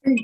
Which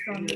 one?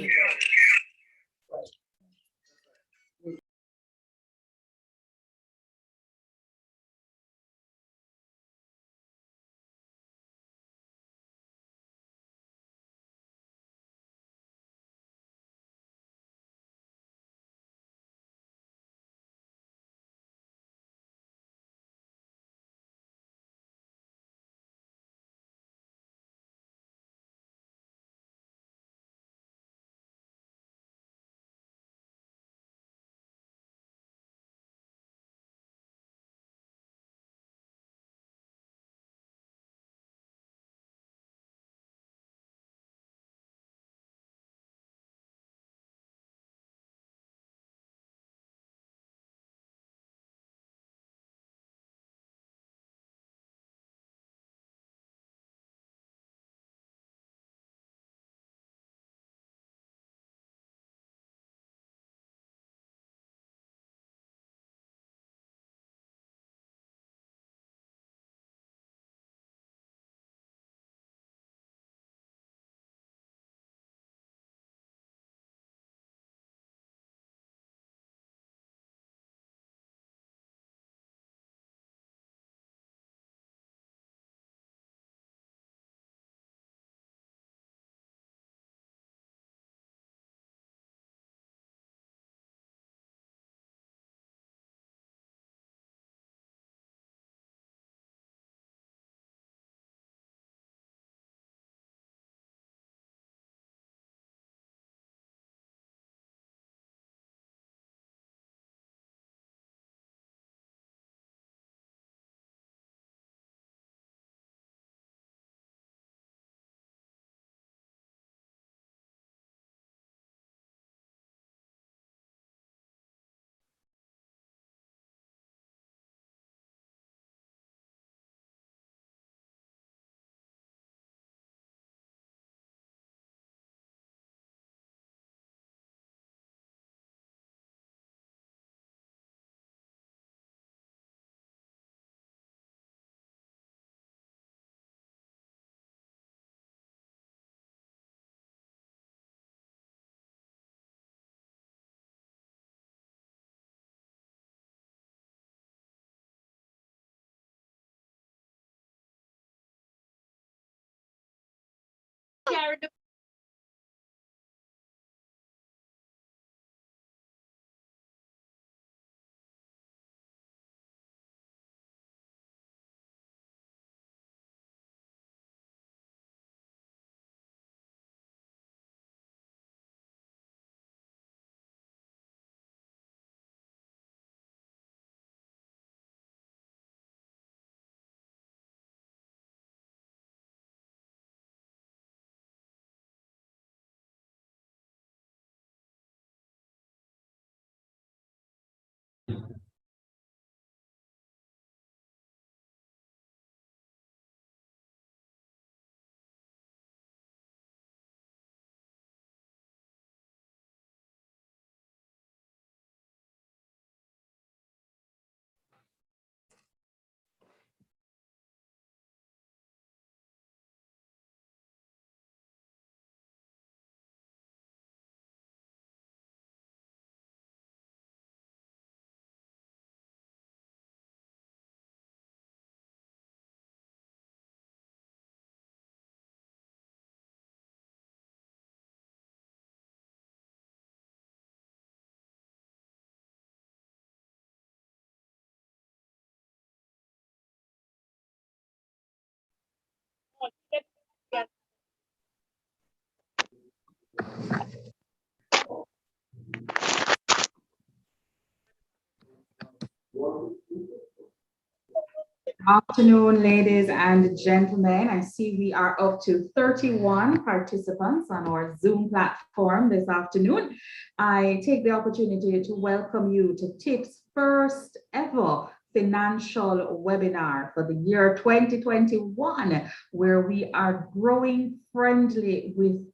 Afternoon, ladies and gentlemen. I see we are up to 31 participants on our Zoom platform this afternoon. I take the opportunity to welcome you to TIP's first ever financial webinar for the year 2021, where we are growing friendly with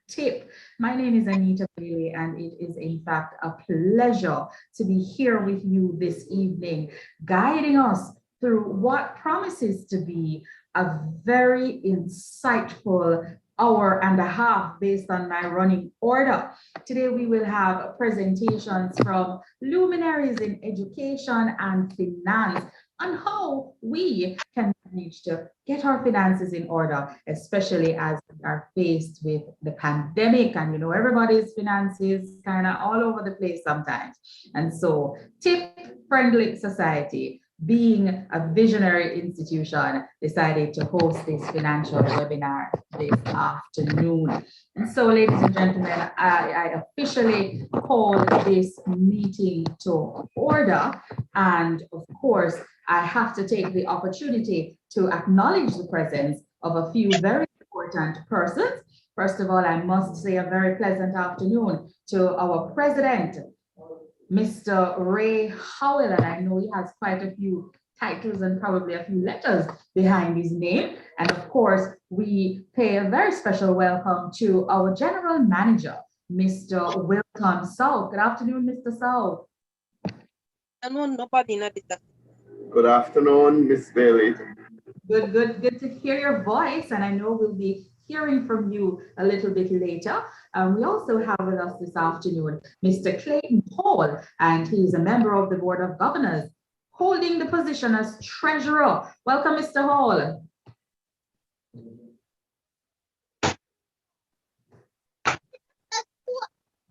TIP. My name is Anita Bailey, and it is in fact a pleasure to be here with you this evening, guiding us through what promises to be a very insightful hour and a half based on my running order. Today we will have presentations from luminaries in education and finance on how we can manage to get our finances in order, especially as we are faced with the pandemic. And you know, everybody's finances kind of all over the place sometimes. And so tip-friendly society, being a visionary institution, decided to host this financial webinar this afternoon. And so, ladies and gentlemen, I officially call this meeting to order. And of course, I have to take the opportunity to acknowledge the presence of a few very important persons. First of all, I must say a very pleasant afternoon to our president, Mr. Ray Howell, and I know he has quite a few titles and probably a few letters behind his name. And of course, we pay a very special welcome to our general manager, Mr. Wilton South. Good afternoon, Mr. South. Good afternoon, Miss Bailey. Good to hear your voice, and I know we'll be hearing from you a little bit later. We also have with us this afternoon Mr. Clayton Hall, and he's a member of the Board of Governors, holding the position as treasurer. Welcome, Mr. Hall.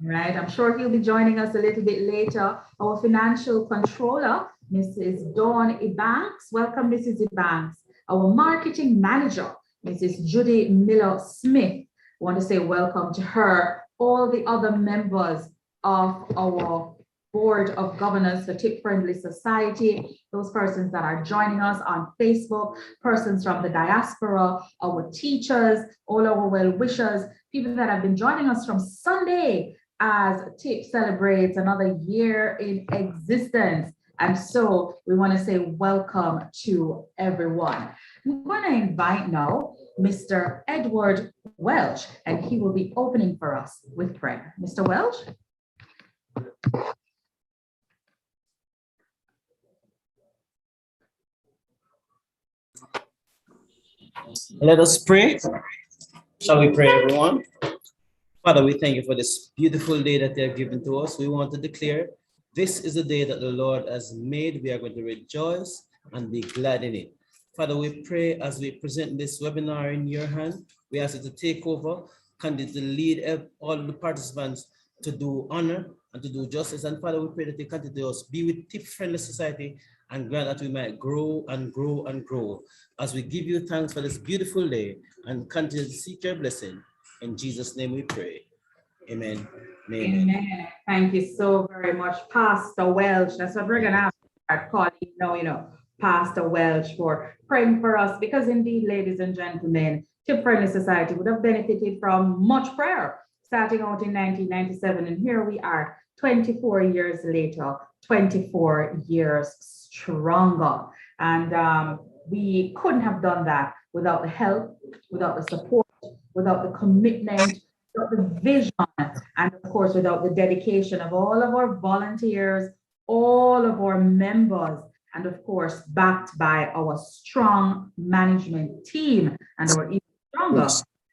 Right, I'm sure he'll be joining us a little bit later. Our financial controller, Mrs. Dawn Ebanks. Welcome, Mrs. Ebanks. Our marketing manager, Mrs. Judy Miller-Smith. I want to say welcome to her, all the other members of our Board of Governors for Tip Friendly Society, those persons that are joining us on Facebook, persons from the diaspora, our teachers, all our well-wishers, people that have been joining us from Sunday as TIP celebrates another year in existence. And so we want to say welcome to everyone. I'm going to invite now Mr. Edward Welch, and he will be opening for us with prayer. Mr. Welch? Let us pray. Shall we pray, everyone? Father, we thank you for this beautiful day that you have given to us. We want to declare this is the day that the Lord has made. We are going to rejoice and be glad in it. Father, we pray as we present this webinar in your hand, we ask you to take over, continue to lead all the participants to do honor and to do justice. And Father, we pray that you continue to be with tip-friendly society and grant that we might grow and grow and grow as we give you thanks for this beautiful day and continue to seek your blessing. In Jesus' name we pray. Amen. Amen. Amen. Thank you so very much, Pastor Welch. That's what we're going to have to start calling now, Pastor Welch, for praying for us, because indeed, ladies and gentlemen, Tip Friendly Society would have benefited from much prayer starting out in 1997. And here we are 24 years later, 24 years stronger. And we couldn't have done that without the help, without the support, without the commitment, without the vision, and of course, without the dedication of all of our volunteers, all of our members, and of course, backed by our strong management team and our even stronger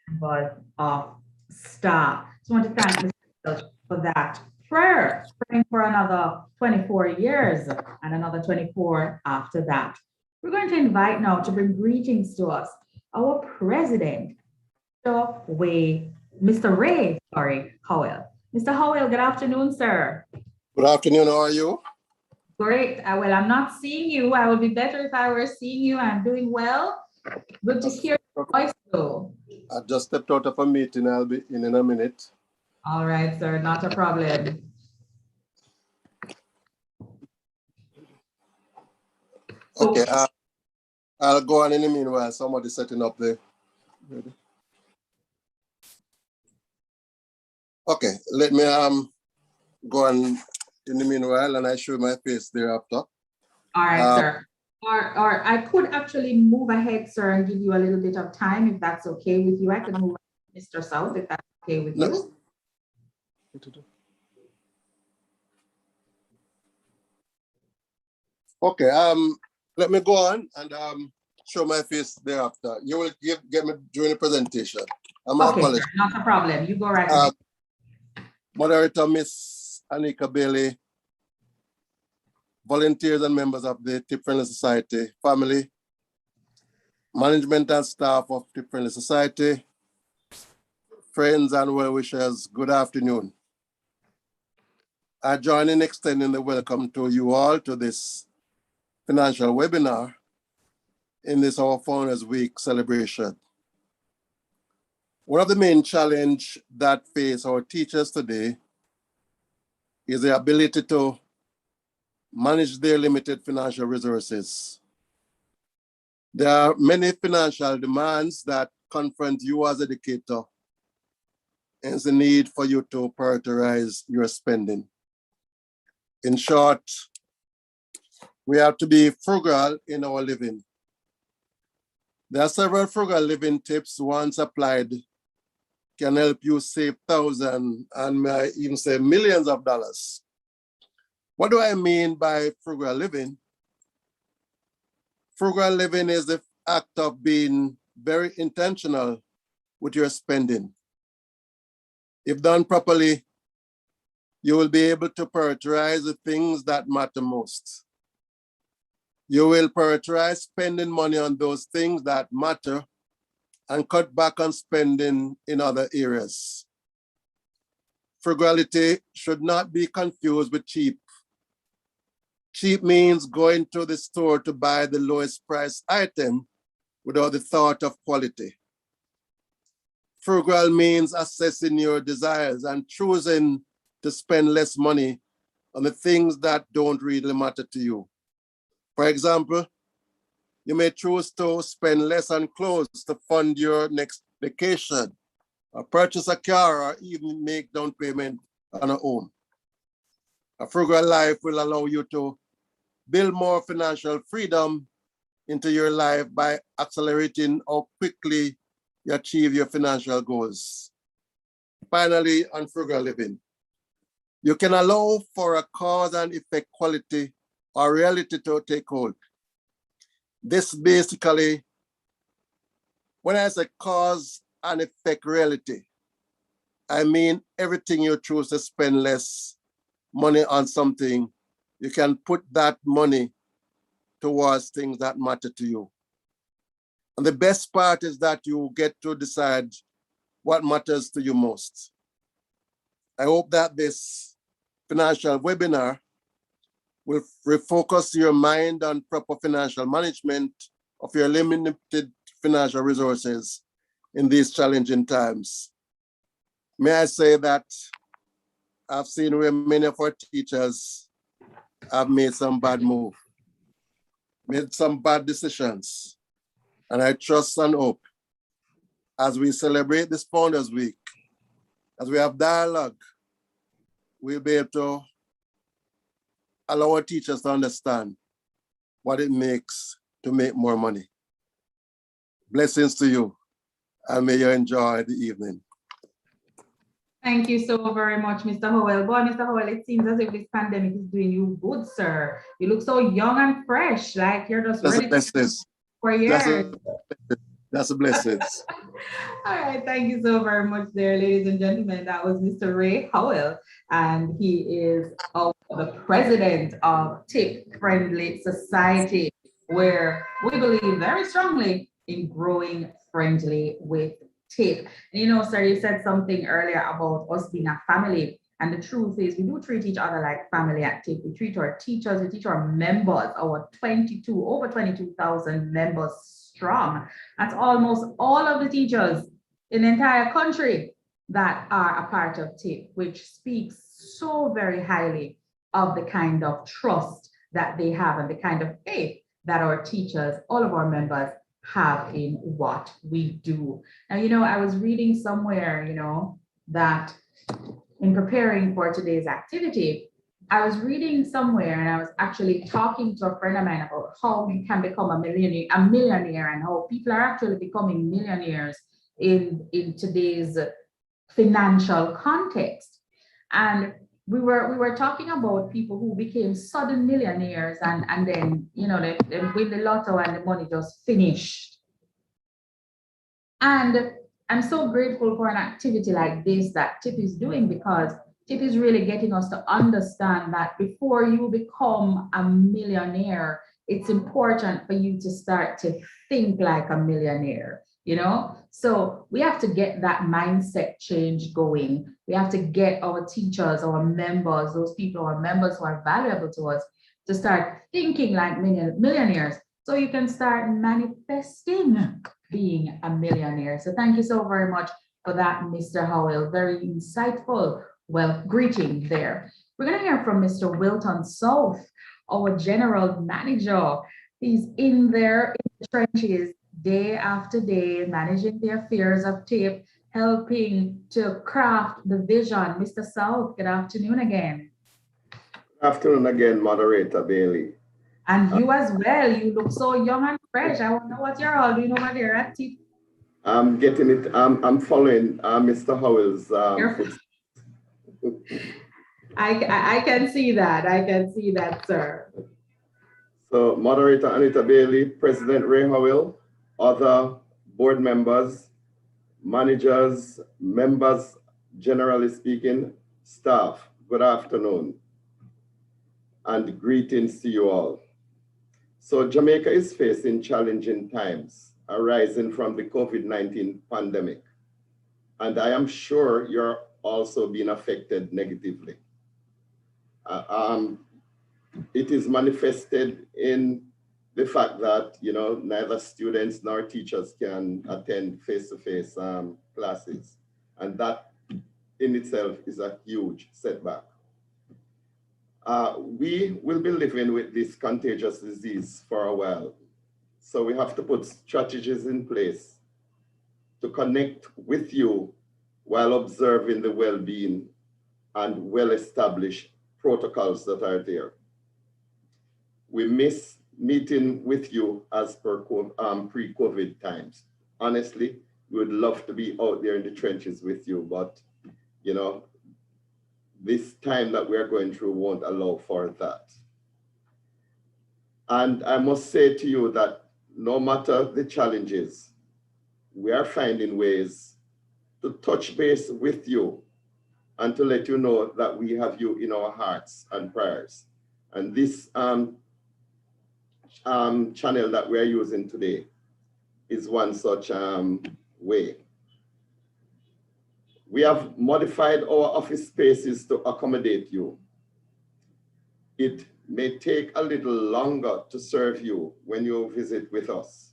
members of staff. So I want to thank Mr. Welch for that prayer, praying for another 24 years and another 24 after that. We're going to invite now to bring greetings to us our president, Mr. Ray Howell. Mr. Howell, good afternoon, sir. Good afternoon, how are you? Great. Well, I'm not seeing you. I would be better if I were seeing you. I'm doing well. Good to hear your voice, though. I just stepped out of a meeting. I'll be in a minute. All right, sir. Not a problem. Okay. I'll go on in the meanwhile. Somebody's setting up the. Ready? Okay, let me go on in the meanwhile, and I show my face thereafter. All right, sir. Or I could actually move ahead, sir, and give you a little bit of time if that's okay with you. I can move Mr. South if that's okay with you. Okay, let me go on and show my face thereafter. You will get me during the presentation. Okay, sir, not a problem. You go right ahead. Moderator Miss Anika Bailey, volunteers and members of the Tip Friendly Society family, management and staff of Tip Friendly Society, friends and well-wishers, good afternoon. I join in extending the welcome to you all to this financial webinar in this our Founders Week celebration. One of the main challenges that face our teachers today is the ability to manage their limited financial resources. There are many financial demands that confront you as an educator, and it's the need for you to prioritize your spending. In short, we have to be frugal in our living. There are several frugal living tips once applied can help you save thousands and may I even say millions of dollars. What do I mean by frugal living? Frugal living is the act of being very intentional with your spending. If done properly, you will be able to prioritize the things that matter most. You will prioritize spending money on those things that matter and cut back on spending in other areas. Frugality should not be confused with cheap. Cheap means going to the store to buy the lowest price item without the thought of quality. Frugal means assessing your desires and choosing to spend less money on the things that don't really matter to you. For example, you may choose to spend less on clothes to fund your next vacation, or purchase a car, or even make down payment on a home. A frugal life will allow you to build more financial freedom into your life by accelerating how quickly you achieve your financial goals. Finally, on frugal living, you can allow for a cause and effect quality or reality to take hold. This basically, when I say cause and effect reality, I mean everything you choose to spend less money on something, you can put that money towards things that matter to you. And the best part is that you get to decide what matters to you most. I hope that this financial webinar will refocus your mind on proper financial management of your limited financial resources in these challenging times. May I say that I've seen where many of our teachers have made some bad moves, made some bad decisions. And I trust and hope as we celebrate this Founders Week, as we have dialogue, we'll be able to allow our teachers to understand what it makes to make more money. Blessings to you, and may you enjoy the evening. Thank you so very much, Mr. Howell. Boy, Mr. Howell, it seems as if this pandemic is doing you good, sir. You look so young and fresh, like you're just ready for years. That's a blessing. All right, thank you so very much there, ladies and gentlemen. That was Mr. Ray Howell, and he is the president of Tip Friendly Society, where we believe very strongly in growing friendly with tip. You know, sir, you said something earlier about us being a family. And the truth is, we do treat each other like family at TIP. We treat our teachers, we teach our members, our over 22,000 members strong. That's almost all of the teachers in the entire country that are a part of TIP, which speaks so very highly of the kind of trust that they have and the kind of faith that our teachers, all of our members, have in what we do. Now, I was reading somewhere, that in preparing for today's activity, I was reading somewhere and I was actually talking to a friend of mine about how you can become a millionaire and how people are actually becoming millionaires in today's financial context. And we were talking about people who became sudden millionaires and then, they win the lotto and the money just finished. And I'm so grateful for an activity like this that TIP is doing, because TIP is really getting us to understand that before you become a millionaire, it's important for you to start to think like a millionaire, So we have to get that mindset change going. We have to get our teachers, our members, those people, our members who are valuable to us, to start thinking like millionaires, so you can start manifesting being a millionaire. So thank you so very much for that, Mr. Howell. Very insightful. Well, greeting there. We're going to hear from Mr. Wilton South, our general manager. He's in there in the trenches day after day, managing the affairs of TIP, helping to craft the vision. Mr. South, good afternoon again. Good afternoon again, Moderator Bailey. And you as well. You look so young and fresh. I wonder what you're all doing over there at TIP. I'm getting it. I'm following Mr. Howell's I can see that. I can see that, sir. So, Moderator Anita Bailey, President Ray Howell, other board members, managers, members, generally speaking, staff, good afternoon, and greetings to you all. So Jamaica is facing challenging times arising from the COVID-19 pandemic. And I am sure you're also being affected negatively. It is manifested in the fact that, neither students nor teachers can attend face-to-face classes. And that in itself is a huge setback. We will be living with this contagious disease for a while. So we have to put strategies in place to connect with you while observing the well-being and well-established protocols that are there. We miss meeting with you as per pre-COVID times. Honestly, we would love to be out there in the trenches with you, but this time that we're going through won't allow for that. And I must say to you that no matter the challenges, we are finding ways to touch base with you and to let you know that we have you in our hearts and prayers. And this channel that we're using today is one such way. We have modified our office spaces to accommodate you. It may take a little longer to serve you when you visit with us,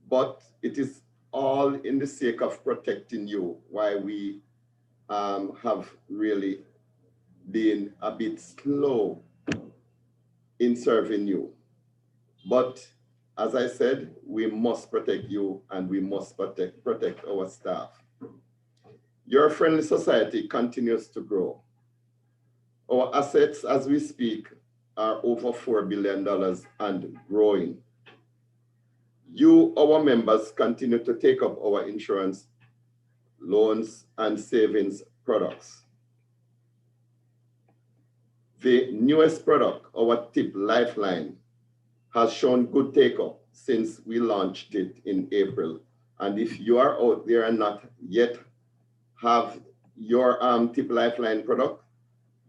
but it is all in the sake of protecting you while we have really been a bit slow in serving you. But as I said, we must protect you and we must protect our staff. Your friendly society continues to grow. Our assets as we speak are over $4 billion and growing. You, our members, continue to take up our insurance, loans, and savings products. The newest product, our TIP Lifeline, has shown good take-up since we launched it in April. And if you are out there and not yet have your TIP Lifeline product,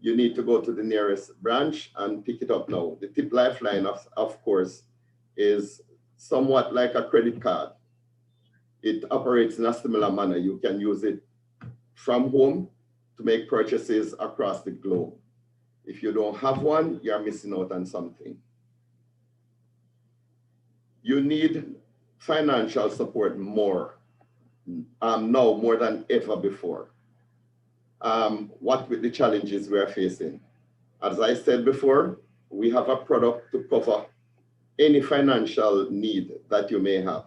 you need to go to the nearest branch and pick it up now. The TIP Lifeline, of course, is somewhat like a credit card. It operates in a similar manner. You can use it from home to make purchases across the globe. If you don't have one, you're missing out on something. You need financial support now more than ever before. What with the challenges we are facing. As I said before, we have a product to cover any financial need that you may have.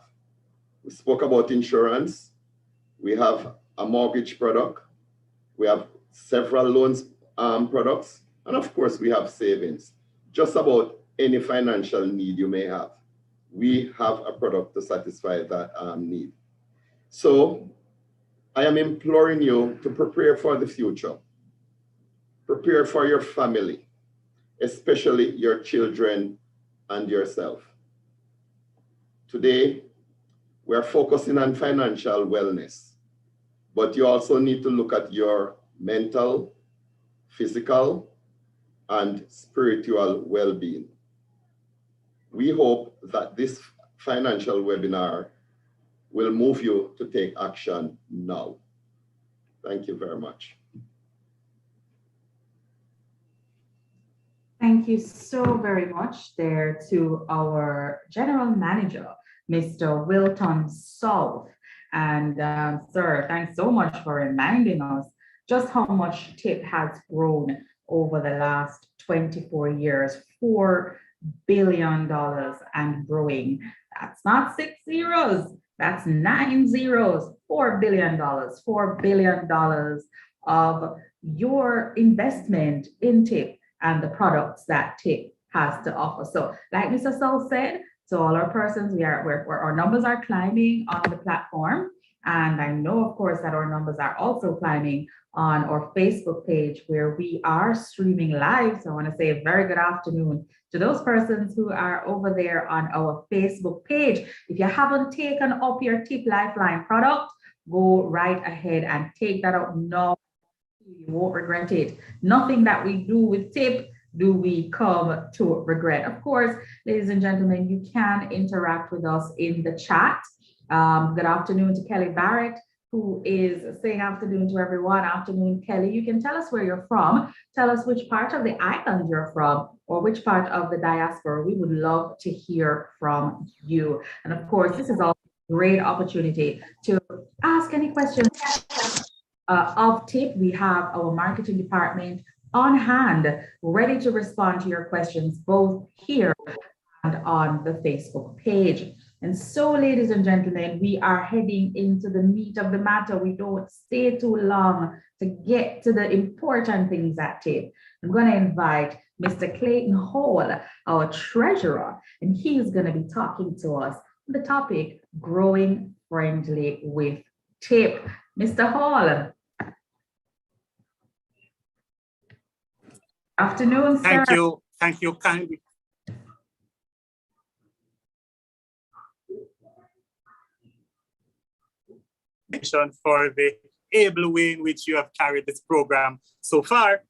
We spoke about insurance. We have a mortgage product. We have several loans products. And of course, we have savings. Just about any financial need you may have, we have a product to satisfy that need. So I am imploring you to prepare for the future. Prepare for your family, especially your children and yourself. Today, we're focusing on financial wellness, but you also need to look at your mental, physical, and spiritual well-being. We hope that this financial webinar will move you to take action now. Thank you very much. Thank you so very much there to our General Manager, Mr. Wilton South. And sir, thanks so much for reminding us just how much TIP has grown over the last 24 years, $4 billion and growing. That's not 6 zeros, that's 9 zeros, $4 billion, $4 billion of your investment in TIP and the products that TIP has to offer. So like Mr. South said, so all our persons, our numbers are climbing on the platform. And I know, of course, that our numbers are also climbing on our Facebook page where we are streaming live. So I want to say a very good afternoon to those persons who are over there on our Facebook page. If you haven't taken up your TIP Lifeline product, go right ahead and take that up now. You won't regret it. Nothing that we do with TIP do we come to regret. Of course, ladies and gentlemen, you can interact with us in the chat. Good afternoon to Kelly Barrett, who is saying afternoon to everyone. Afternoon, Kelly. You can tell us where you're from. Tell us which part of the island you're from or which part of the diaspora. We would love to hear from you. And of course, this is also a great opportunity to ask any questions of TIP. We have our marketing department on hand, ready to respond to your questions, both here and on the Facebook page. And so, ladies and gentlemen, we are heading into the meat of the matter. We don't stay too long to get to the important things at TIP. I'm going to invite Mr. Clayton Hall, our treasurer, and he's going to be talking to us on the topic, growing friendly with TIP. Mr. Hall. Afternoon, sir. Thank you kindly. For the able way in which you have carried this program so far.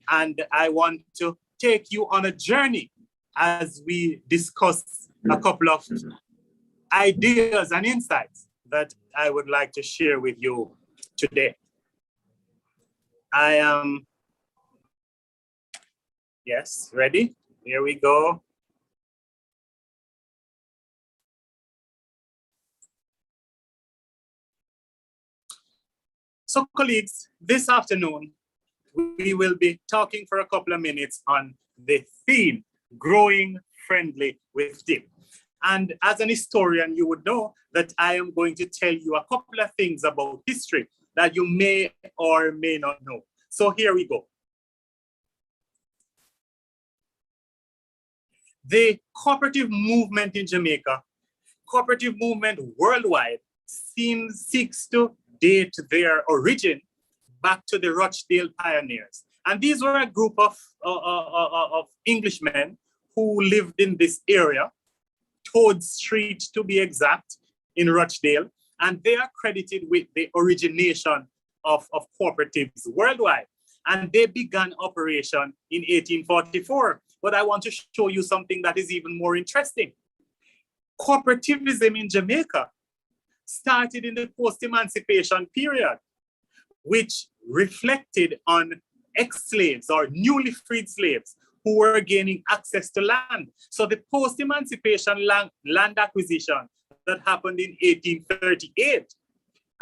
And I want to take you on a journey as we discuss a couple of ideas and insights that I would like to share with you today. I am, yes, ready? Here we go. So colleagues, this afternoon, we will be talking for a couple of minutes on the theme, growing friendly with TIP. And as an historian, you would know that I am going to tell you a couple of things about history that you may or may not know. So here we go. The cooperative movement in Jamaica, cooperative movement worldwide, seeks to date their origin back to the Rochdale pioneers. And these were a group of Englishmen who lived in this area, Toad Street to be exact, in Rochdale. And they are credited with the origination of cooperatives worldwide. And they began operation in 1844. But I want to show you something that is even more interesting. Cooperativism in Jamaica started in the post-emancipation period, which reflected on ex-slaves or newly freed slaves who were gaining access to land. So the post-emancipation land acquisition that happened in 1838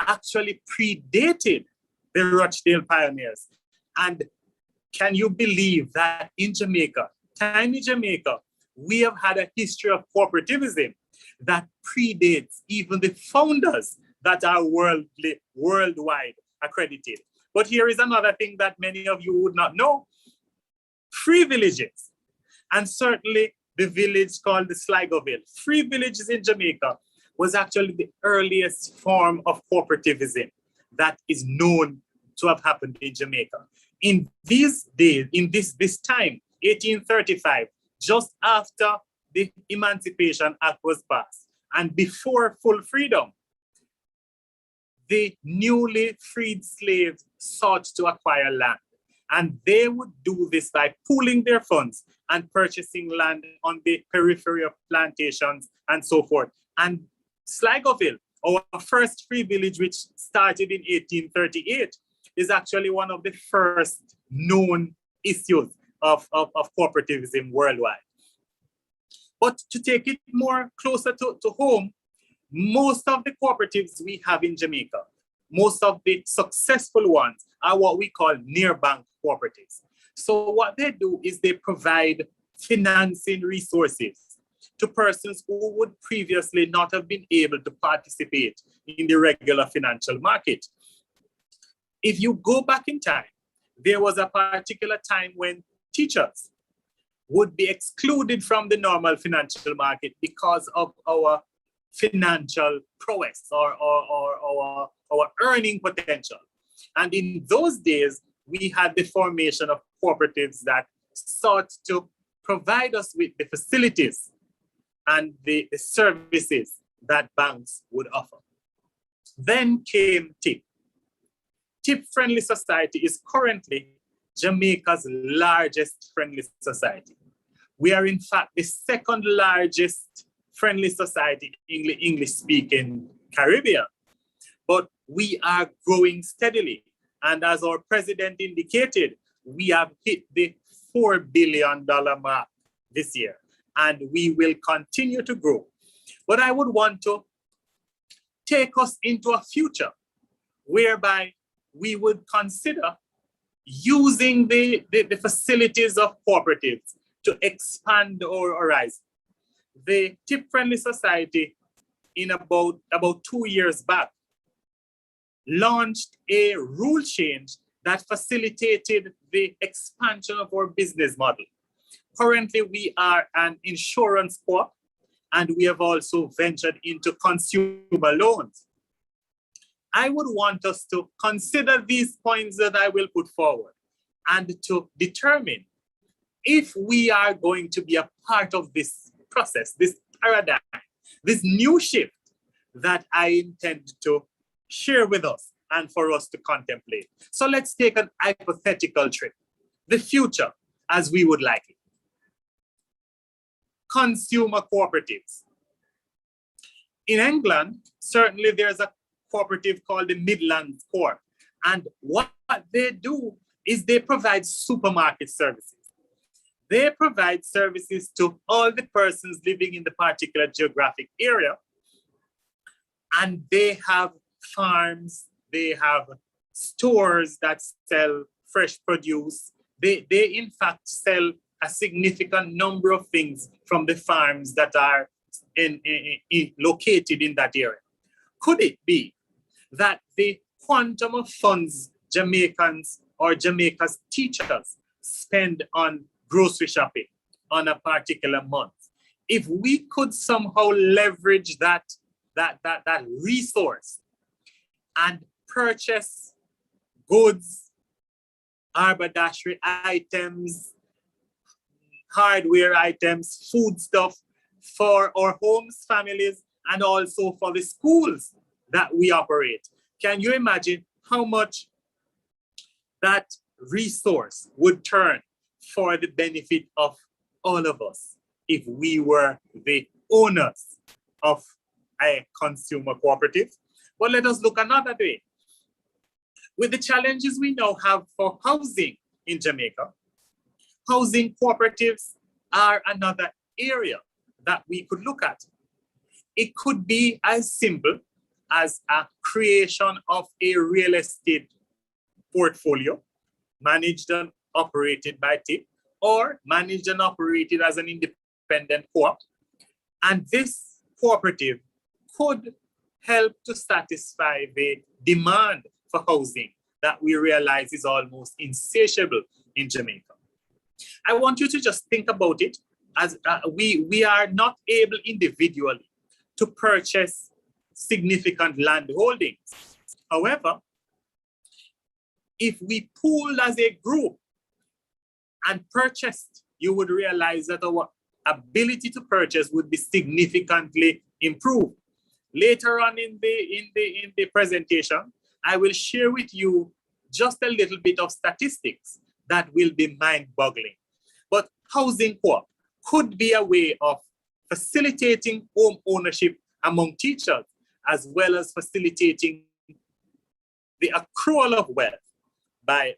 actually predated the Rochdale pioneers. And can you believe that in Jamaica, tiny Jamaica, we have had a history of cooperativism that predates even the founders that are worldwide accredited. But here is another thing that many of you would not know. Free villages, and certainly the village called the Sligoville. Free villages in Jamaica was actually the earliest form of cooperativism that is known to have happened in Jamaica. In these days, in this time, 1835, just after the Emancipation Act was passed, and before full freedom, the newly freed slaves sought to acquire land. And they would do this by pooling their funds and purchasing land on the periphery of plantations and so forth. And Sligoville, our first free village, which started in 1838, is actually one of the first known issues of cooperativism worldwide. But to take it more closer to home, most of the cooperatives we have in Jamaica, most of the successful ones are what we call near-bank cooperatives. So what they do is they provide financing resources to persons who would previously not have been able to participate in the regular financial market. If you go back in time, there was a particular time when teachers would be excluded from the normal financial market because of our financial prowess or our earning potential. And in those days, we had the formation of cooperatives that sought to provide us with the facilities and the services that banks would offer. Then came TIP. TIP Friendly Society is currently Jamaica's largest friendly society. We are in fact the second largest friendly society in the English-speaking Caribbean. But we are growing steadily. And as our president indicated, we have hit the $4 billion mark this year, and we will continue to grow. But I would want to take us into a future whereby we would consider using the facilities of cooperatives to expand our horizon. The TIP Friendly Society, in about 2 years back, launched a rule change that facilitated the expansion of our business model. Currently, we are an insurance co-op, and we have also ventured into consumer loans. I would want us to consider these points that I will put forward and to determine if we are going to be a part of this process, this paradigm, this new shift that I intend to share with us and for us to contemplate. So let's take an hypothetical trip. The future as we would like it. Consumer cooperatives. In England, certainly there's a cooperative called the Midlands Corp. And what they do is they provide supermarket services. They provide services to all the persons living in the particular geographic area. And they have farms, they have stores that sell fresh produce. They in fact sell a significant number of things from the farms that are located in that area. Could it be that the quantum of funds Jamaicans or Jamaica's teachers spend on grocery shopping on a particular month, if we could somehow leverage that resource and purchase goods, haberdashery items, hardware items, food stuff for our homes, families, and also for the schools that we operate. Can you imagine how much that resource would turn for the benefit of all of us if we were the owners of a consumer cooperative? But let us look another way. With the challenges we now have for housing in Jamaica, housing cooperatives are another area that we could look at. It could be as simple as a creation of a real estate portfolio managed and operated by TIP, or managed and operated as an independent independent co-op. And this cooperative could help to satisfy the demand for housing that we realize is almost insatiable in Jamaica. I want you to just think about it as we are not able individually to purchase significant land holdings. However, if we pooled as a group and purchased, you would realize that our ability to purchase would be significantly improved. Later on in the presentation, I will share with you just a little bit of statistics that will be mind-boggling. But housing co-op could be a way of facilitating home ownership among teachers, as well as facilitating the accrual of wealth by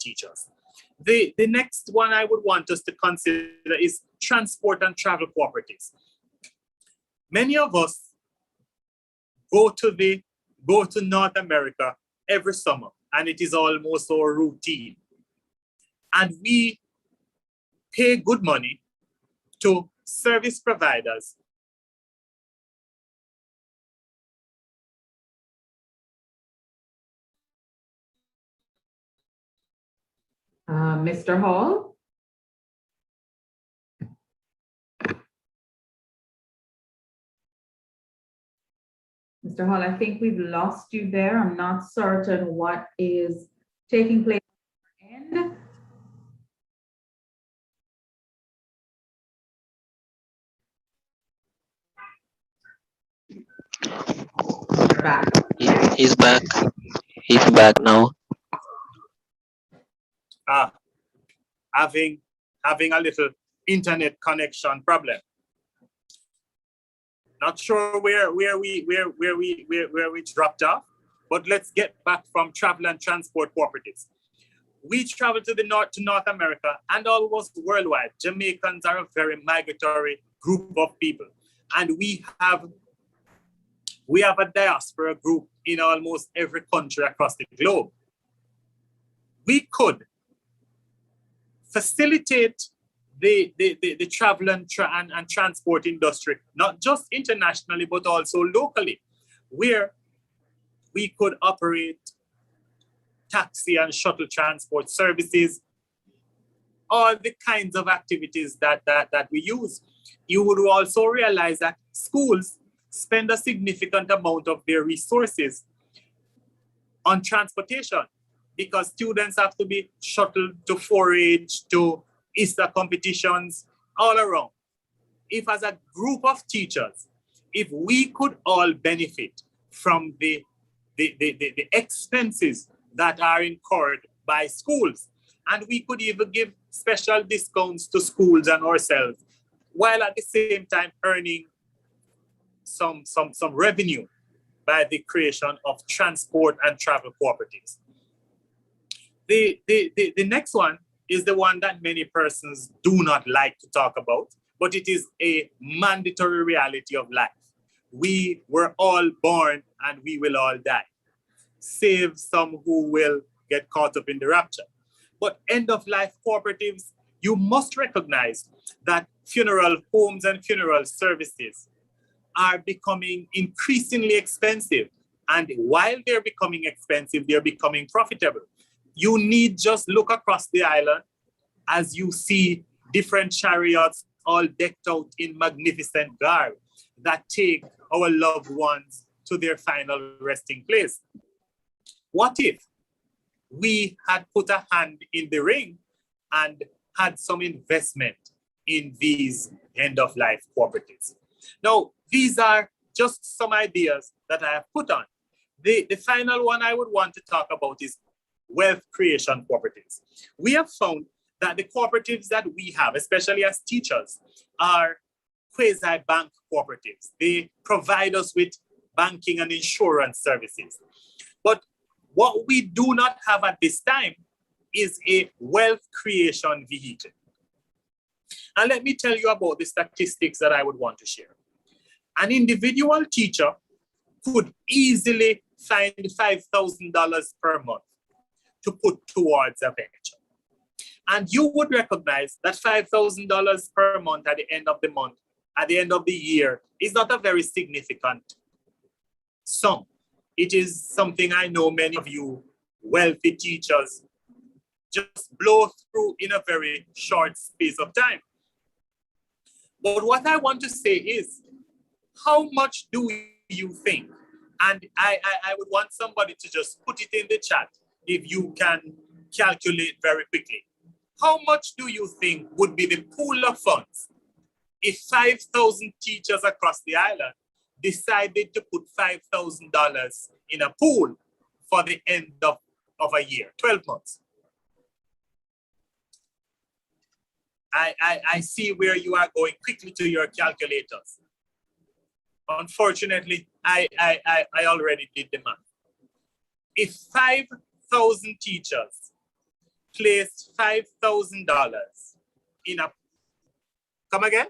teachers. The next one I would want us to consider is transport and travel cooperatives. Many of us go to North America every summer, and it is almost our routine. And we pay good money to service providers. Mr. Hall? Mr. Hall, I think we've lost you there. I'm not certain what is taking place at the end. You're back. He's back. He's back now. Having a little internet connection problem. Not sure where we dropped off, but let's get back from travel and transport cooperatives. We travel to North America and almost worldwide. Jamaicans are a very migratory group of people, and we have a diaspora group in almost every country across the globe. We could facilitate the travel and transport industry, not just internationally, but also locally, where we could operate taxi and shuttle transport services, all the kinds of activities that we use. You would also realize that schools spend a significant amount of their resources on transportation, because students have to be shuttled to 4-H, to Easter competitions, all around. If as a group of teachers, if we could all benefit from the expenses that are incurred by schools, and we could even give special discounts to schools and ourselves, while at the same time earning some revenue by the creation of transport and travel cooperatives. The next one is the one that many persons do not like to talk about, but it is a mandatory reality of life. We were all born and we will all die, save some who will get caught up in the rapture. But end-of-life cooperatives, you must recognize that funeral homes and funeral services are becoming increasingly expensive. And while they're becoming expensive, they're becoming profitable. You need just look across the island as you see different chariots all decked out in magnificent garb that take our loved ones to their final resting place. What if we had put a hand in the ring and had some investment in these end-of-life cooperatives? Now, these are just some ideas that I have put on. The final one I would want to talk about is wealth creation cooperatives. We have found that the cooperatives that we have, especially as teachers, are quasi-bank cooperatives. They provide us with banking and insurance services. But what we do not have at this time is a wealth creation vehicle. And let me tell you about the statistics that I would want to share. An individual teacher could easily find $5,000 per month to put towards a venture. And you would recognize that $5,000 per month at the end of the month, at the end of the year, is not a very significant sum. It is something I know many of you wealthy teachers just blow through in a very short space of time. But what I want to say is, how much do you think? And I would want somebody to just put it in the chat if you can calculate very quickly. How much do you think would be the pool of funds if 5,000 teachers across the island decided to put $5,000 in a pool for the end of a year, 12 months? I see where you are going quickly to your calculators. Unfortunately, I already did the math. If 5,000 teachers placed $5,000 in a, come again?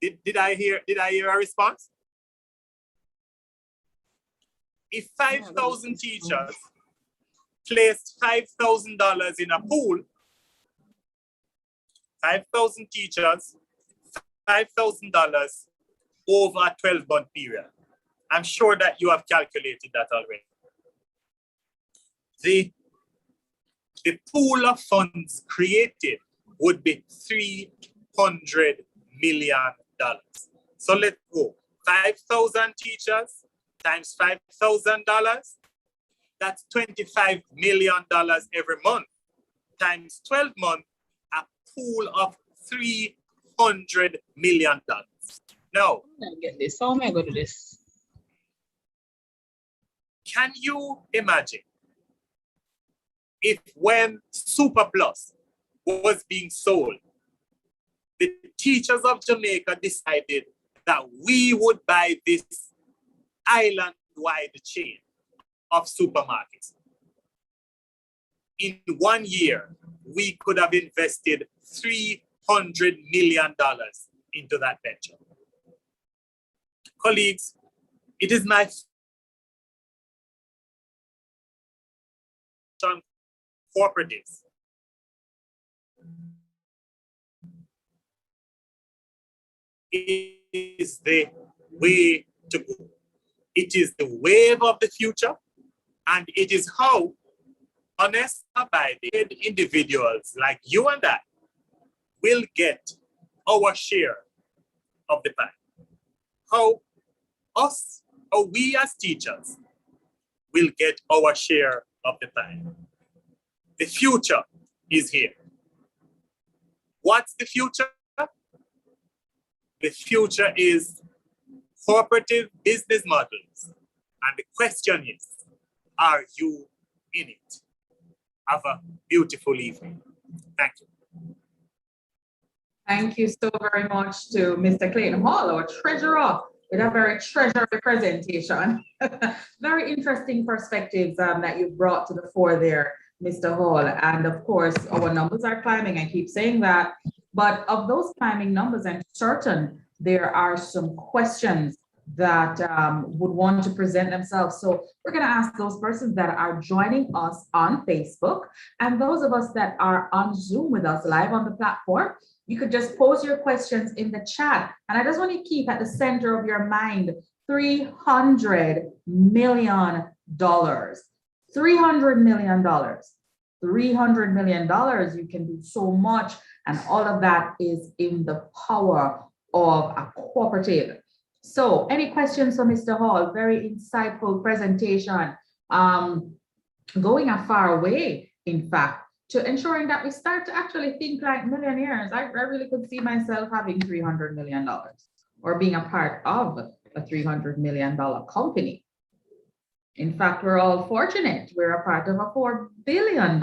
Did I hear a response? If 5,000 teachers placed $5,000 in a pool, 5,000 teachers, $5,000 over a 12-month period. I'm sure that you have calculated that already. The pool of funds created would be $300 million. So let's go. 5,000 teachers times $5,000. That's $25 million every month. Times 12 months, a pool of $300 million. Now, I get this. How am I going to do this? Can you imagine if when Super Plus was being sold, the teachers of Jamaica decided that we would buy this island-wide chain of supermarkets? In 1 year, we could have invested $300 million into that venture. Colleagues, it is my cooperatives. It is the way to go. It is the wave of the future, and it is how honest, abiding individuals like you and I will get our share of the pie. How we as teachers will get our share of the pie. The future is here. What's the future? The future is cooperative business models. And the question is, are you in it? Have a beautiful evening. Thank you. Thank you so very much to Mr. Clayton Hall, our treasurer, with a very treasury presentation. Very interesting perspectives that you brought to the fore there, Mr. Hall. And of course, our numbers are climbing. I keep saying that. But of those climbing numbers, I'm certain there are some questions that would want to present themselves. So we're going to ask those persons that are joining us on Facebook and those of us that are on Zoom with us live on the platform. You could just pose your questions in the chat. And I just want to keep at the center of your mind, $300 million. $300 million. $300 million. You can do so much. And all of that is in the power of a cooperative. So any questions for Mr. Hall? Very insightful presentation. Going a far way, in fact, to ensuring that we start to actually think like millionaires. I really could see myself having $300 million or being a part of a $300 million company. In fact, we're all fortunate. We're a part of a $4 billion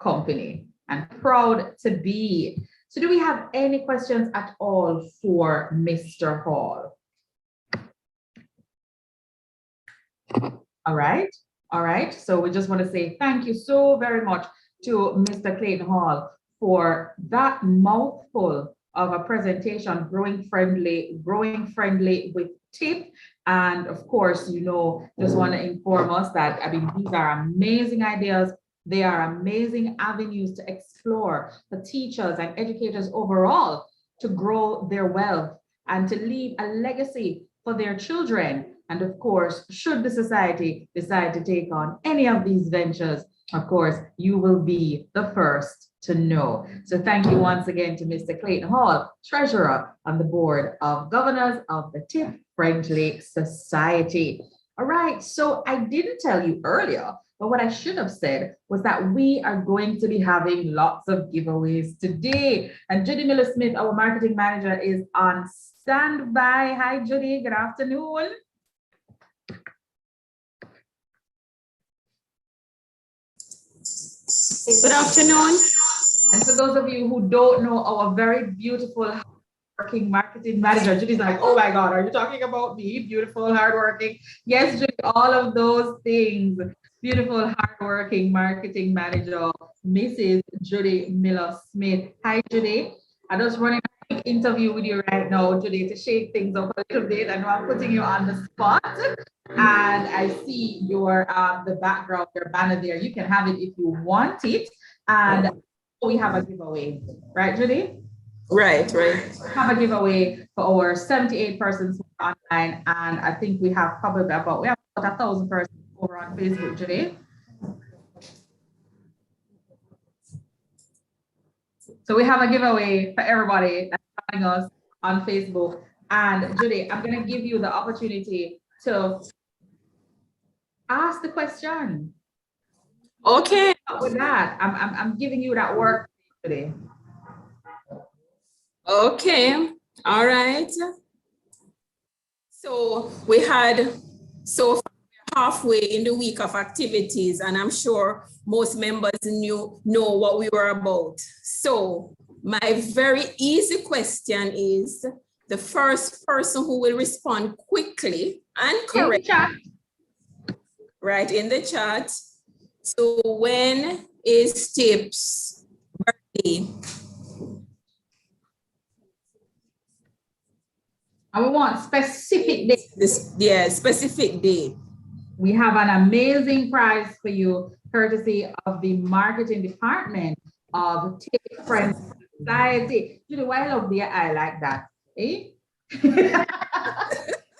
company and proud to be. So do we have any questions at all for Mr. Hall? All right. So we just want to say thank you so very much to Mr. Clayton Hall for that mouthful of a presentation, growing friendly with tip. And of course, just want to inform us that, these are amazing ideas They are amazing avenues to explore for teachers and educators overall to grow their wealth and to leave a legacy for their children. And of course, should the society decide to take on any of these ventures, of course, you will be the first to know. So thank you once again to Mr. Clayton Hall, Treasurer on the Board of Governors of the Tip Friendly Society. All right, so I didn't tell you earlier, but what I should have said was that we are going to be having lots of giveaways today. And Judy Miller-Smith, our marketing manager, is on standby. Hi, Judy, good afternoon. Good afternoon. And for those of you who don't know our very beautiful working marketing manager, Judy's like, oh my God, are you talking about me? Beautiful, hardworking. Yes, Judy, all of those things. Beautiful, hardworking marketing manager, Mrs. Judy Miller-Smith. Hi, Judy. I'm just running a quick interview with you right now, Judy, to shake things up a little bit. I know I'm putting you on the spot. And I see your the background, your banner there. You can have it if you want it. And we have a giveaway, right, Judy? Right. Have a giveaway for our 78 persons online, and I think we have probably about 1,000 persons over on Facebook, Judy. So we have a giveaway for everybody that's joining us on Facebook. And Judy, I'm going to give you the opportunity to ask the question. Okay. With that, I'm giving you that work today. Okay. All right. So so far we're halfway in the week of activities, and I'm sure most members know what we were about. So my very easy question is the first person who will respond quickly and correct. Right in the chat. So when is Tip's birthday? And we want specific dates. Specific date. We have an amazing prize for you, courtesy of the marketing department of Tip Friendly Society. You know why I love the I like that, eh?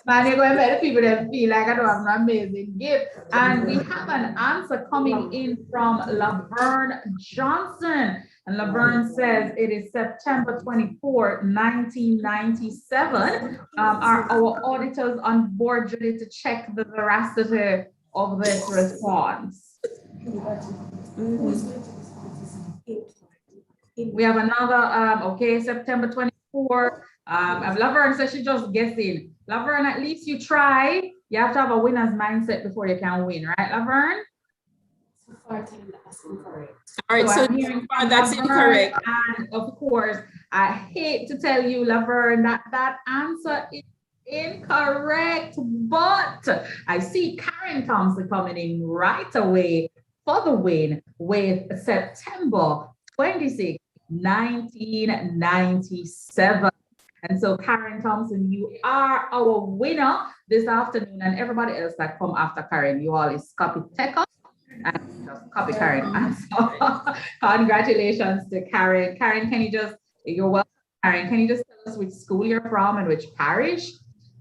Man, you're going to make the people that feel like I don't have an amazing gift. And we have an answer coming in from Laverne Johnson. And Laverne says it is September 24, 1997. Are our auditors on board, Judy, to check the veracity of this response? We have another, okay, September 24. Laverne says she's just guessing. Laverne, at least you try. You have to have a winner's mindset before you can win, right, Laverne? All right, so that's incorrect. And of course, I hate to tell you, Laverne, that answer is incorrect, but I see Karen Thompson coming in right away for the win with September 26, 1997. And so Karen Thompson, you are our winner this afternoon, and everybody else that come after Karen, you always copy take us and just copy Karen. And so congratulations to Karen. Karen, can you just, you're welcome, Karen, can you just tell us which school you're from and which parish?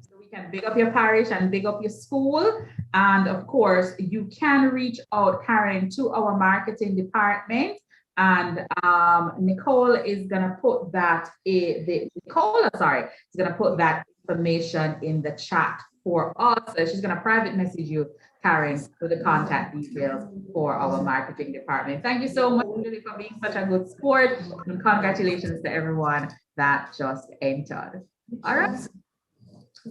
So we can big up your parish and big up your school. And of course, you can reach out, Karen, to our marketing department. And Nicole is gonna put that is gonna put that information in the chat for us. So she's gonna private message you, Karen, with the contact details for our marketing department. Thank you so much, Julie, for being such a good sport, and congratulations to everyone that just entered. All right, so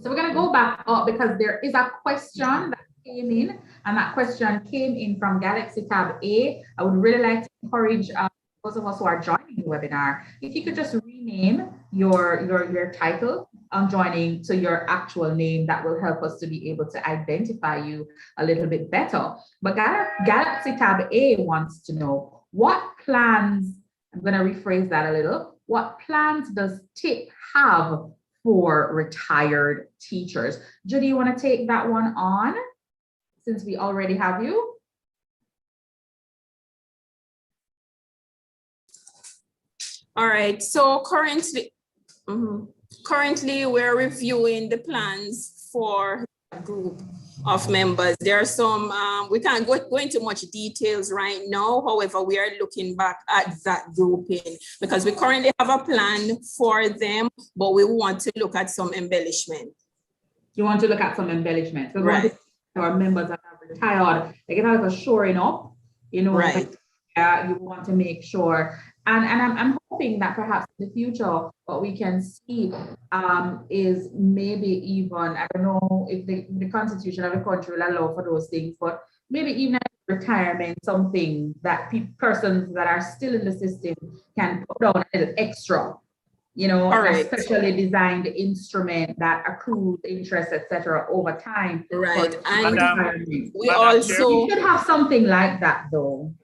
we're gonna go back up because there is a question that came in, and that question came in from Galaxy Tab A. I would really like to encourage those of us who are joining the webinar, if you could just rename your title on joining to your actual name, that will help us to be able to identify you a little bit better. But Galaxy Tab A wants to know what plans, I'm going to rephrase that a little, what plans does TIP have for retired teachers? Judy, you want to take that one on since we already have you? All right, so currently we're reviewing the plans for a group of members. There are some, we can't go into much details right now. However, we are looking back at that grouping because we currently have a plan for them, but we want to look at some embellishment. You want to look at some embellishments. We Right. want to our members that have retired, they get like a shoring up, you know, Right. you want to make sure. And I'm hoping that perhaps in the future, what we can see is maybe even, I don't know if the constitution of the country will allow for those things, but maybe even retirement, something that persons that are still in the system can put down as extra, you know, All right. a specially designed instrument that accrues interest, etc., over time. Right. for And retirement. we Madam also We should have something like that, though.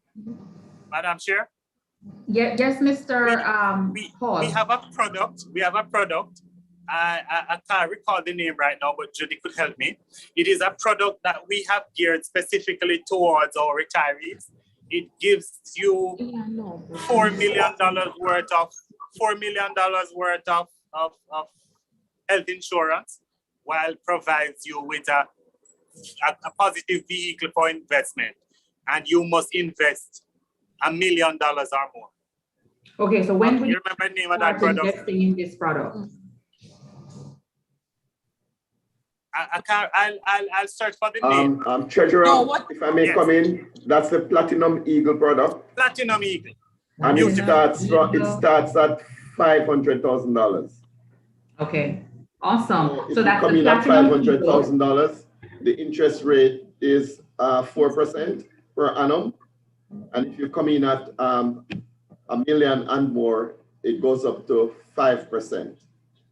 Madam Chair, Yeah, yes, Mr. Paul. we have a product. I can't recall the name right now, but Judy could help me. It is a product that we have geared specifically towards our retirees. It gives you $4 million worth of health insurance, while provides you with a positive vehicle for investment, and you must invest $1 million or more. Okay, so when will You you remember the name of that start product? investing in this product? I'll search for the name. Treasurer, No, what- if I may Yes. come in, that's the Platinum Eagle product. Platinum Eagle. And it starts at $500,000. Okay, awesome. If So you that's come the in at platinum Eagle. $500,000, the interest rate is 4% per annum. And if you come in at $1 million and more, it goes up to 5%.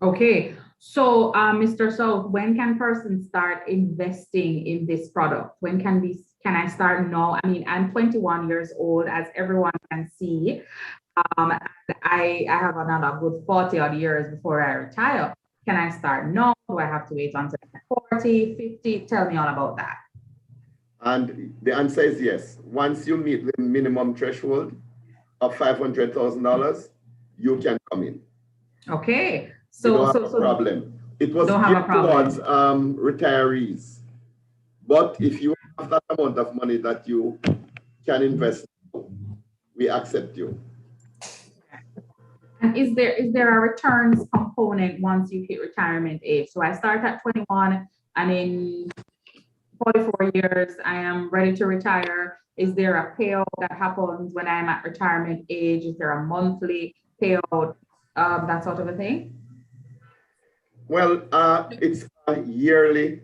Okay, so Mr. South, when can persons start investing in this product? When can I start now? I mean, I'm 21 years old, as everyone can see. I have another good 40 odd years before I retire. Can I start now? Do I have to wait until I'm 40, 50? Tell me all about that. And the answer is yes. Once you meet the minimum threshold of $500,000, you can come in. Okay, You don't have a problem. It was don't have a geared problem. towards retirees. But if you have that amount of money that you can invest, we accept you. And is there a returns component once you hit retirement age? So I start at 21 and in 44 years, I am ready to retire. Is there a payout that happens when I'm at retirement age? Is there a monthly payout, that sort of a thing? Well, it's a yearly,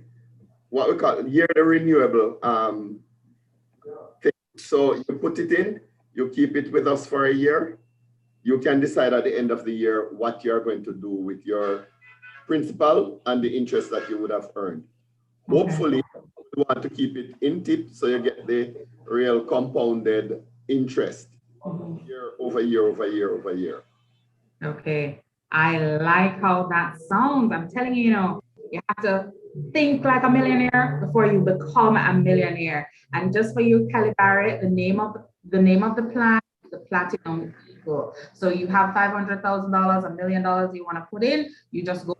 what we call yearly renewable thing. So you put it in, you keep it with us for a year. You can decide at the end of the year what you're going to do with your principal and the interest that you would have earned. Okay. Hopefully, you want to keep it in tip so you get the real compounded interest year over year over year over year. Okay, I like how that sounds. I'm telling you, you have to think like a millionaire before you become a millionaire. And just for you, calibrate the name of the plan, the Platinum Eagle. So you have $500,000, $1 million you want to put in. You just go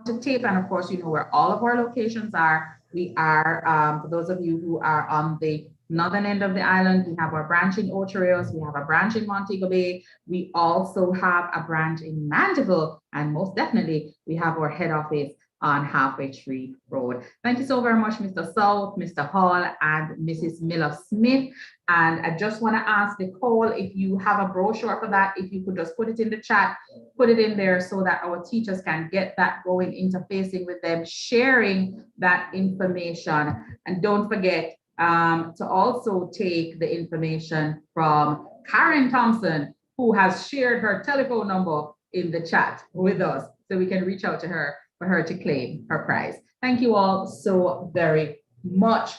to tip, and of course, you know where all of our locations are. We are, for those of you who are on the northern end of the island, we have our branch in Ocho Rios, we have a branch in Montego Bay, we also have a branch in Mandeville, and most definitely, we have our head office on Halfway Tree Road. Thank you so very much, Mr. South, Mr. Hall, and Mrs. Miller-Smith. And I just want to ask Nicole, if you have a brochure for that, if you could just put it in the chat, put it in there so that our teachers can get that going, interfacing with them, sharing that information. And don't forget to also take the information from Karen Thompson, who has shared her telephone number in the chat with us, so we can reach out to her for her to claim her prize. Thank you all so very much.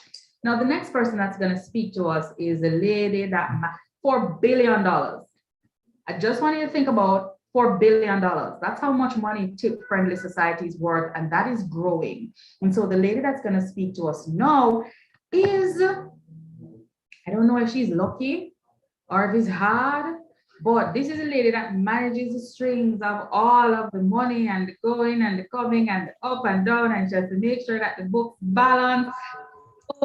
Now, the next person that's going to speak to us is a lady that $4 billion. I just want you to think about $4 billion. That's how much money tip-friendly society is worth, and that is growing. And so the lady that's going to speak to us now is, I don't know if she's lucky or if it's hard, but this is a lady that manages the strings of all of the money and the going and the coming and the up and down, and just to make sure that the books balance.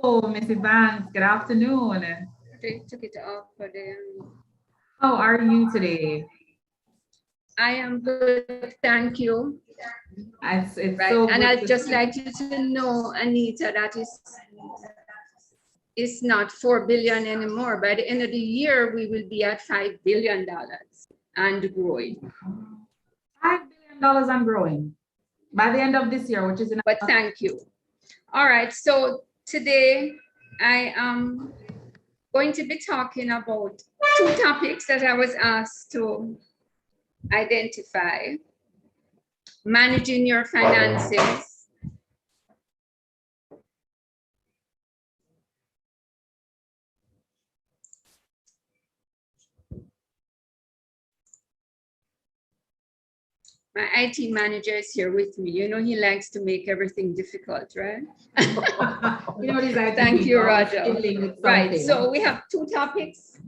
Oh, Mrs. Banks, good afternoon. They took it off for them. How are you today? I am good, thank you. It's Right, so and good I'd to just see- like you to know, Anita, that it's not 4 billion anymore. By the end of the year, we will be at $5 billion and growing. $5 billion and growing by the end of this year, which is in But thank you. All right, so today I am going to be talking about two topics that I was asked to identify: managing your finances my IT manager is here with me. You know, he likes to make everything difficult, right? you know, these IT Thank you, people are Roger. fiddling with Right, something. so we have two topics.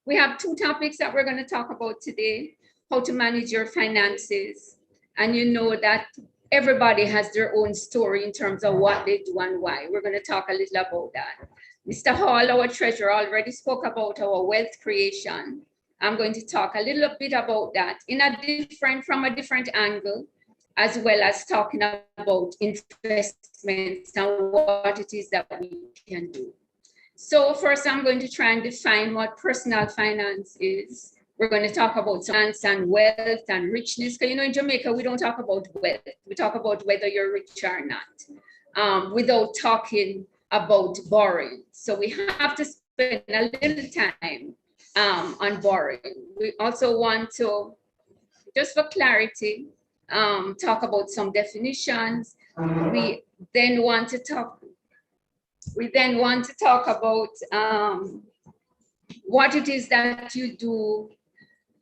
We have two topics that we're going to talk about today: how to manage your finances. And you know that everybody has their own story in terms of what they do and why. We're going to talk a little about that. Mr. Hall, our treasurer, already spoke about our wealth creation. I'm going to talk a little bit about that from a different angle, as well as talking about investments and what it is that we can do. So first, I'm going to try and define what personal finance is. We're going to talk about finance and wealth and richness. Because, you know, in Jamaica, we don't talk about wealth. We talk about whether you're rich or not, without talking about borrowing. So we have to spend a little time on borrowing. We also want to, just for clarity, talk about some definitions. We then want to talk about what it is that you do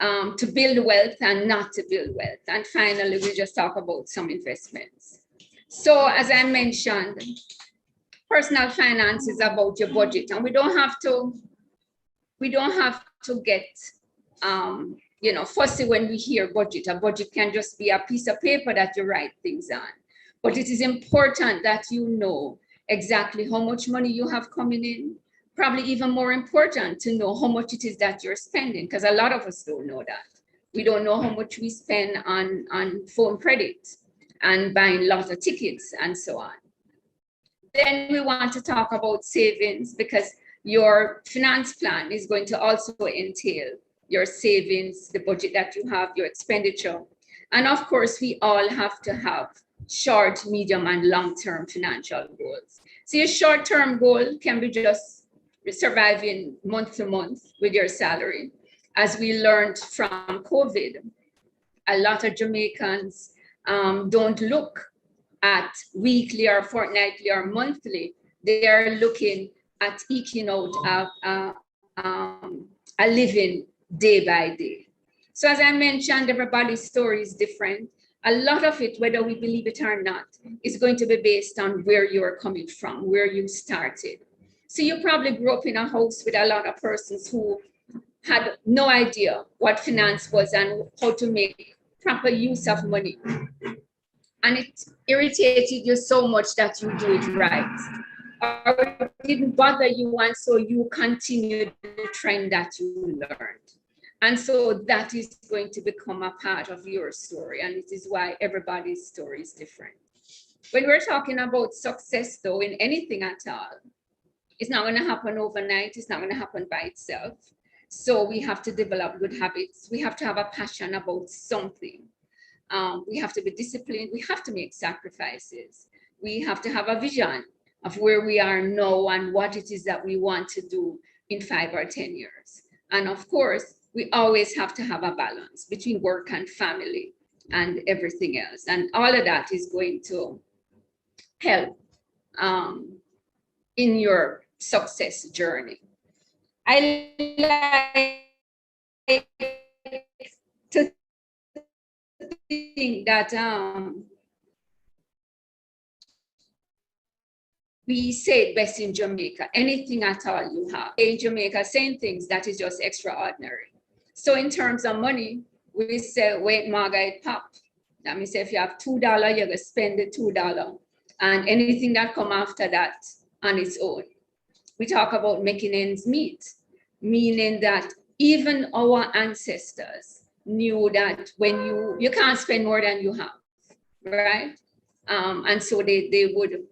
to build wealth and not to build wealth. And finally, we just talk about some investments. So as I mentioned, personal finance is about your budget, and we don't have to get fussy when we hear budget. A budget can just be a piece of paper that you write things on. But it is important that you know exactly how much money you have coming in. Probably even more important to know how much it is that you're spending, because a lot of us don't know that. We don't know how much we spend on phone credit and buying lots of tickets and so on. Then we want to talk about savings, because your finance plan is going to also entail your savings, the budget that you have, your expenditure. And of course, we all have to have short, medium, and long-term financial goals. So your short-term goal can be just surviving month to month with your salary. As we learned from COVID, a lot of Jamaicans don't look at weekly or fortnightly or monthly. They are looking at eking out a living day by day. So as I mentioned, everybody's story is different. A lot of it, whether we believe it or not, is going to be based on where you're coming from, where you started. So you probably grew up in a house with a lot of persons who had no idea what finance was and how to make proper use of money. And it irritated you so much that you do it right. Or it didn't bother you, and so you continued the trend that you learned. And so that is going to become a part of your story. And it is why everybody's story is different. When we're talking about success, though, in anything at all, it's not going to happen overnight. It's not going to happen by itself. So we have to develop good habits. We have to have a passion about something. We have to be disciplined. We have to make sacrifices. We have to have a vision of where we are now and what it is that we want to do in 5 or 10 years. And of course, we always have to have a balance between work and family and everything else. And all of that is going to help in your success journey. I like to think that we say it best in Jamaica, anything at all you have. In Jamaica, saying things that is just extraordinary. So in terms of money, we say, wait, Margaret, pop. That means if you have $2, you're gonna spend the $2 and anything that come after that on its own. We talk about making ends meet, meaning that even our ancestors knew that when you can't spend more than you have, right? And so they would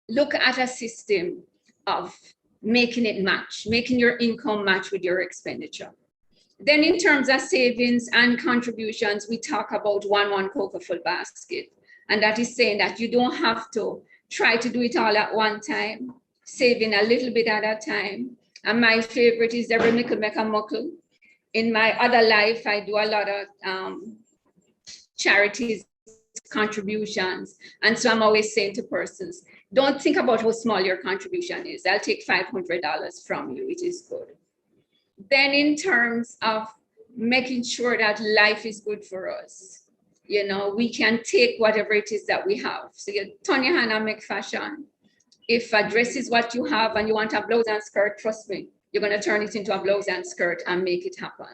look at a system of making it match, making your income match with your expenditure. Then in terms of savings and contributions, we talk about one cocoa full basket. And that is saying that you don't have to try to do it all at one time, saving a little bit at a time. And my favorite is every mickle make a muckle. In my other life, I do a lot of charities, contributions. And so I'm always saying to persons, don't think about how small your contribution is. I'll take $500 from you, it is good. Then in terms of making sure that life is good for us, you know, we can take whatever it is that we have. So you turn your hand and make fashion. If a dress is what you have and you want a blouse and skirt, trust me, you're going to turn it into a blouse and skirt and make it happen.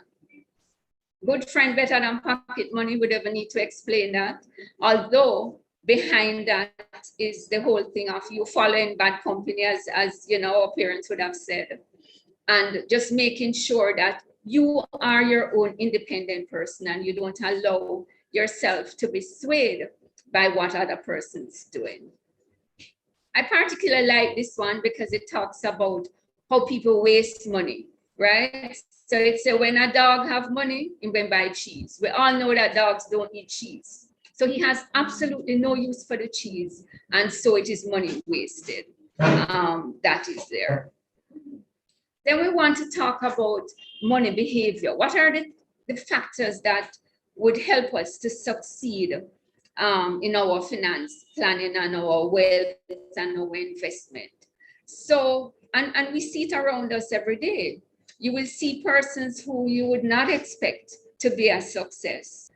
Good friend better than pocket money, would ever need to explain that. Although behind that is the whole thing of you following bad company, as you know, our parents would have said. And just making sure that you are your own independent person and you don't allow yourself to be swayed by what other person's doing. I particularly like this one because it talks about how people waste money, right? So it's when a dog have money, he will buy cheese. We all know that dogs don't eat cheese. So he has absolutely no use for the cheese. And so it is money wasted. That is there. Then we want to talk about money behavior. What are the factors that would help us to succeed in our finance planning and our wealth and our investment? So, and we see it around us every day. You will see persons who you would not expect to be a success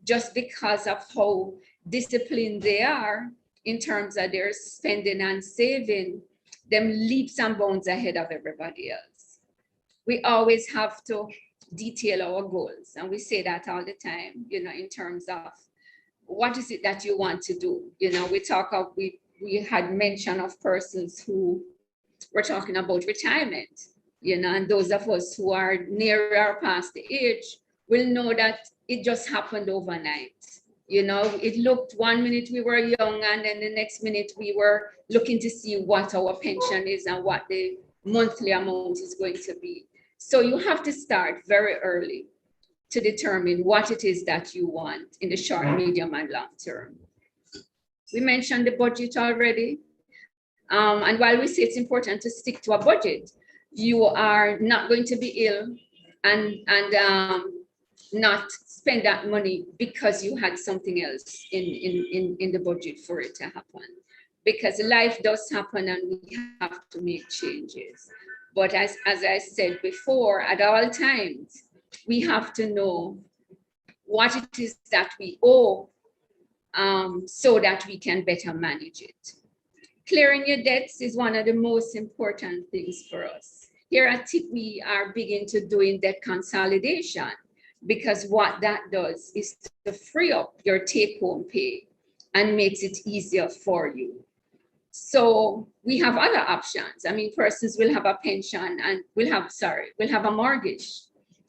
just because of how disciplined they are in terms of their spending and saving, them leaps and bounds ahead of everybody else. We always have to detail our goals. And we say that all the time, you know, in terms of what is it that you want to do? You know, we had mention of persons who were talking about retirement, you know, and those of us who are near or past the age will know that it just happened overnight. You know, it looked 1 minute we were young and then the next minute we were looking to see what our pension is and what the monthly amount is going to be. So you have to start very early to determine what it is that you want in the short, medium, and long term. We mentioned the budget already. And while we say it's important to stick to a budget, you are not going to be ill and not spend that money because you had something else in the budget for it to happen. Because life does happen and we have to make changes. But as I said before, at all times, we have to know what it is that we owe so that we can better manage it. Clearing your debts is one of the most important things for us. Here at TIP, we are big into doing debt consolidation because what that does is to free up your take-home pay and makes it easier for you. So we have other options. I mean, persons will have a pension and will have a mortgage,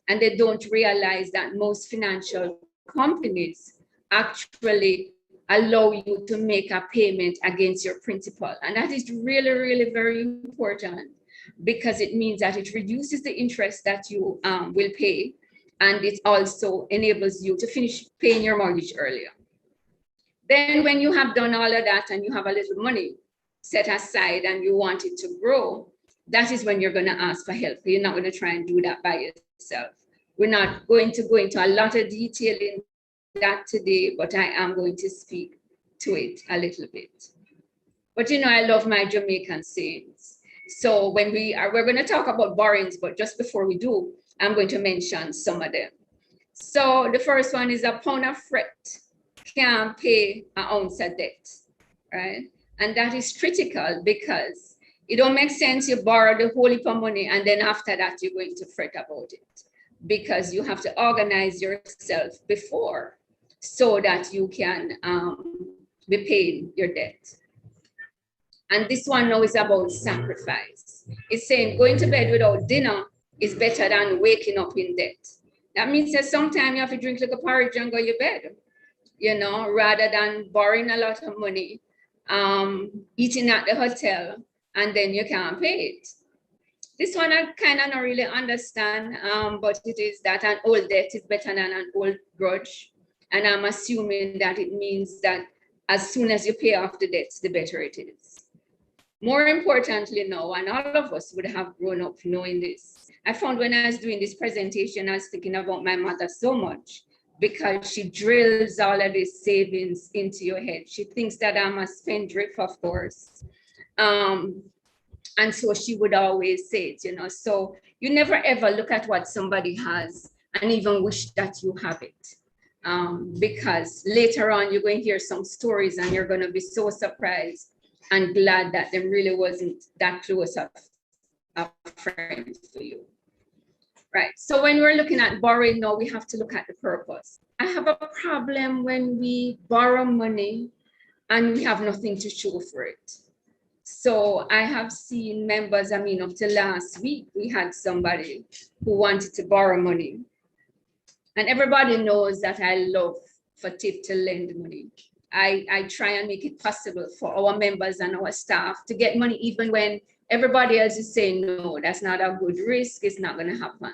and they don't realize that most financial companies actually allow you to make a payment against your principal. And that is really, really very important because it means that it reduces the interest that you will pay, and it also enables you to finish paying your mortgage earlier. Then when you have done all of that and you have a little money set aside and you want it to grow, that is when you're going to ask for help. You're not going to try and do that by yourself. We're not going to go into a lot of detail in that today, but I am going to speak to it a little bit. But you know, I love my Jamaican sayings. So when we're going to talk about borrowings, but just before we do, I'm going to mention some of them. So the first one is a pound of fret can't pay an ounce of debt, right? And that is critical because it don't make sense you borrow the whole heap of money and then after that you're going to fret about it, because you have to organize yourself before so that you can be paying your debt. And this one now is about sacrifice. It's saying going to bed without dinner is better than waking up in debt. That means that sometimes you have to drink like a porridge and go to bed, you know, rather than borrowing a lot of money, eating at the hotel, and then you can't pay it. This one I kind of don't really understand, but it is that an old debt is better than an old grudge. And I'm assuming that it means that as soon as you pay off the debts, the better it is. More importantly now, and all of us would have grown up knowing this. I found when I was doing this presentation, I was thinking about my mother so much because she drills all of these savings into your head. She thinks that I'm a spendthrift, of course. And so she would always say it, you know, so you never ever look at what somebody has and even wish that you have it. Because later on, you're going to hear some stories and you're going to be so surprised and glad that there really wasn't that close of a friend for you. Right, so when we're looking at borrowing now, we have to look at the purpose. I have a problem when we borrow money and we have nothing to show for it. So I have seen members, I mean, up to last week, we had somebody who wanted to borrow money. And everybody knows that I love for TIP to lend money. I try and make it possible for our members and our staff to get money even when everybody else is saying, no, that's not a good risk, it's not gonna happen.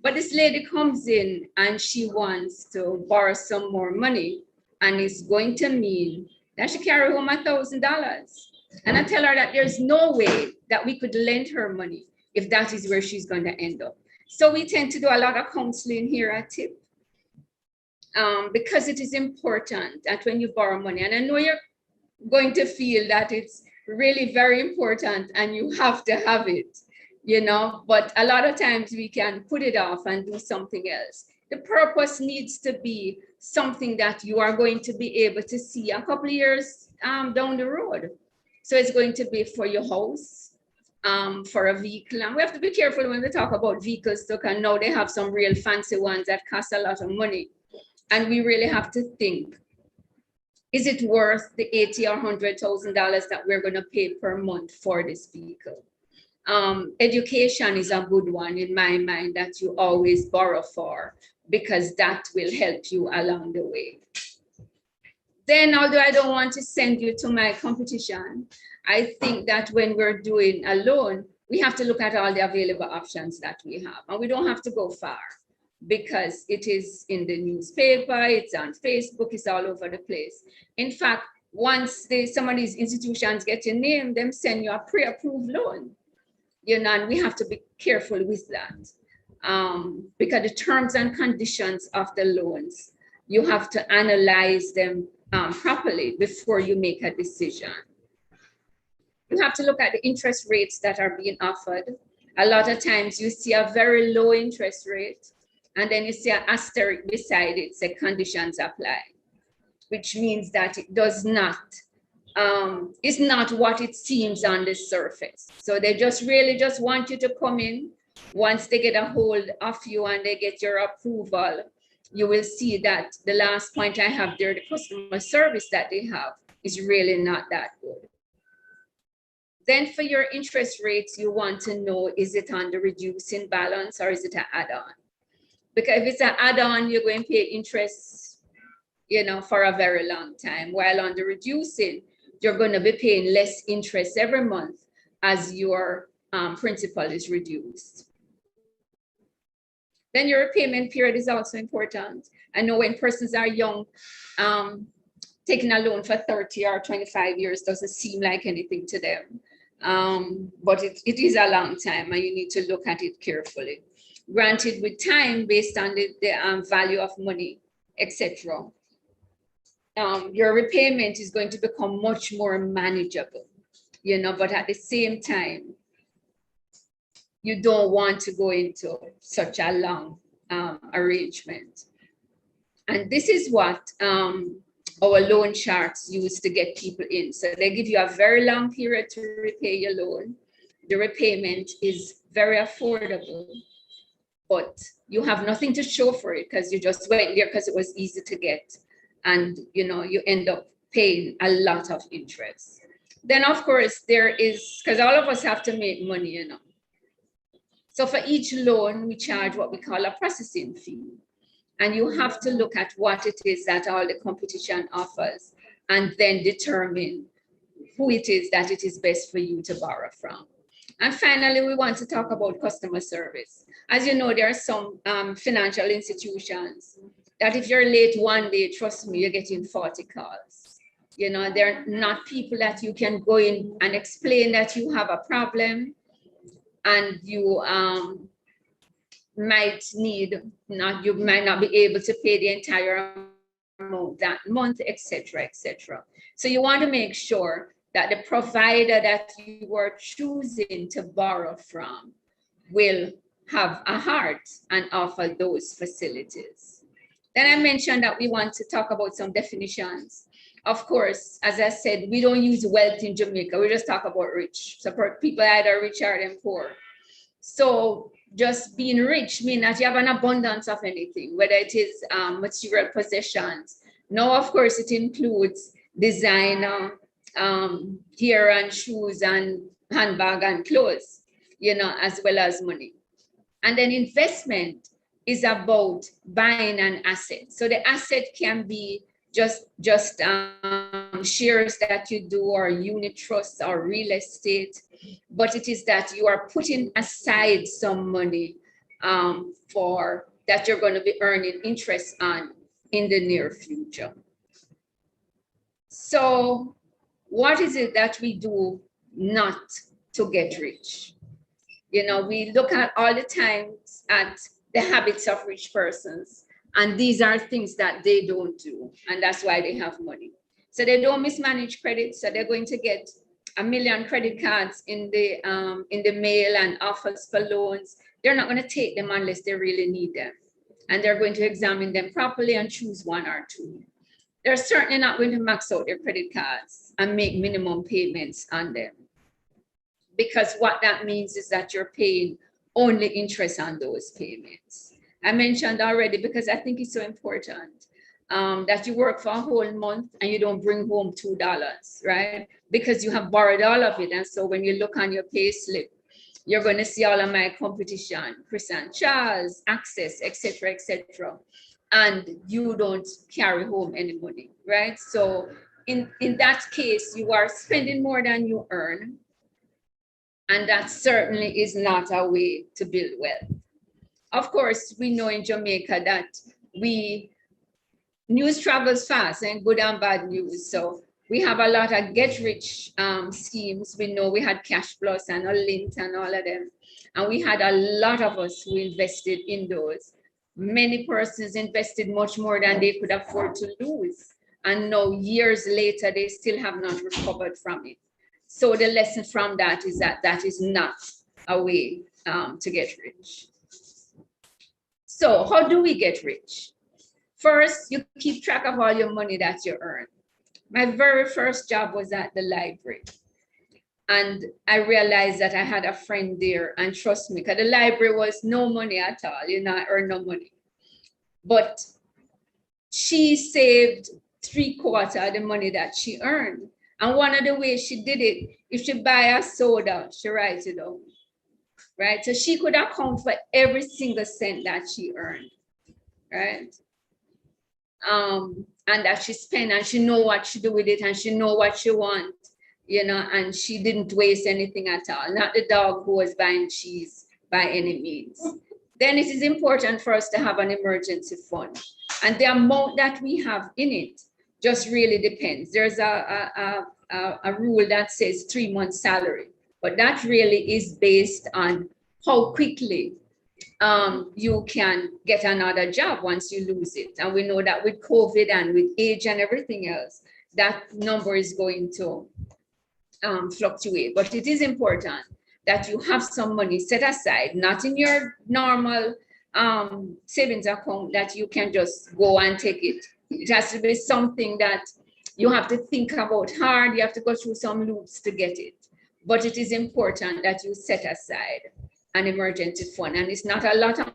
But this lady comes in and she wants to borrow some more money, and it's going to mean that she carry home $1,000. And I tell her that there's no way that we could lend her money if that is where she's going to end up. So we tend to do a lot of counseling here at TIP because it is important that when you borrow money, and I know you're going to feel that it's really very important and you have to have it, you know, but a lot of times we can put it off and do something else. The purpose needs to be something that you are going to be able to see a couple of years down the road. So it's going to be for your house, for a vehicle. And we have to be careful when we talk about vehicles, because now they have some real fancy ones that cost a lot of money. And we really have to think, is it worth the $80,000 or $100,000 that we're going to pay per month for this vehicle? Education is a good one in my mind that you always borrow for, because that will help you along the way. Then, although I don't want to send you to my competition, I think that when we're doing a loan, we have to look at all the available options that we have. And we don't have to go far because it is in the newspaper, it's on Facebook, it's all over the place. In fact, once some of these institutions get your name, them send you a pre-approved loan. You know, and we have to be careful with that because the terms and conditions of the loans, you have to analyze them properly before you make a decision. You have to look at the interest rates that are being offered. A lot of times you see a very low interest rate, and then you see an asterisk beside it, say conditions apply, which means that it does not, it's not what it seems on the surface. So they just really just want you to come in. Once they get a hold of you and they get your approval, you will see that the last point I have there, the customer service that they have is really not that good. Then for your interest rates, you want to know, is it on the reducing balance or is it an add-on? Because if it's an add-on, you're going to pay interest, you know, for a very long time. While on the reducing, you're going to be paying less interest every month as your principal is reduced. Then your repayment period is also important. I know when persons are young, taking a loan for 30 or 25 years doesn't seem like anything to them. But it is a long time and you need to look at it carefully. Granted, with time, based on the value of money, etc., your repayment is going to become much more manageable, you know, but at the same time, you don't want to go into such a long arrangement. And this is what our loan sharks use to get people in. So they give you a very long period to repay your loan. The repayment is very affordable, but you have nothing to show for it because you just went there because it was easy to get. And you end up paying a lot of interest. Then of course there is, because all of us have to make money, So for each loan, we charge what we call a processing fee. And you have to look at what it is that all the competition offers and then determine who it is that it is best for you to borrow from. And finally, we want to talk about customer service. As you know, there are some financial institutions that if you're late one day, trust me, you're getting 40 calls. They're not people that you can go in and explain that you have a problem and you might not be able to pay the entire amount that month, etc., etc. So you want to make sure that the provider that you are choosing to borrow from will have a heart and offer those facilities. Then I mentioned that we want to talk about some definitions. Of course, as I said, we don't use wealth in Jamaica. We just talk about rich. So people either rich or them poor. So just being rich means that you have an abundance of anything, whether it is material possessions. Now, of course, it includes designer, hair and shoes and handbag and clothes, as well as money. And then investment is about buying an asset. So the asset can be just shares that you do, or unit trusts, or real estate, but it is that you are putting aside some money for that you're going to be earning interest on in the near future. So what is it that we do not to get rich? We look at all the times at the habits of rich persons, and these are things that they don't do, and that's why they have money. So they don't mismanage credit, so they're going to get 1 million credit cards in the mail and offers for loans. They're not going to take them unless they really need them, and they're going to examine them properly and choose one or two. They're certainly not going to max out their credit cards and make minimum payments on them, because what that means is that you're paying only interest on those payments. I mentioned already, because I think it's so important, that you work for a whole month and you don't bring home $2, right? Because you have borrowed all of it. And so when you look on your pay slip, you're going to see all of my competition, Chris and Charles, Access, etc., etc. And you don't carry home any money, right? So in that case, you are spending more than you earn. And that certainly is not a way to build wealth. Of course, we know in Jamaica that news travels fast, and good and bad news. So we have a lot of get-rich schemes. We know we had Cash Plus and Lint and all of them. And we had a lot of us who invested in those. Many persons invested much more than they could afford to lose. And now years later, they still have not recovered from it. So the lesson from that is that that is not a way to get rich. So how do we get rich? First, you keep track of all your money that you earn. My very first job was at the library. And I realized that I had a friend there, and trust me, because the library was no money at all, I earned no money. But she saved 3/4 of the money that she earned. And one of the ways she did it, if she buy a soda, she writes it down, right? So she could account for every single cent that she earned, right? And that she spent, and she know what she do with it, and she know what she want, and she didn't waste anything at all. Not the dog who was buying cheese by any means. Then it is important for us to have an emergency fund, and the amount that we have in it just really depends. There's a rule that says 3 months salary, but that really is based on how quickly you can get another job once you lose it. And we know that with COVID and with age and everything else, that number is going to fluctuate. But it is important that you have some money set aside, not in your normal savings account that you can just go and take it It has to be something that you have to think about hard. You have to go through some loops to get it. But it is important that you set aside an emergency fund. And it's not a lot of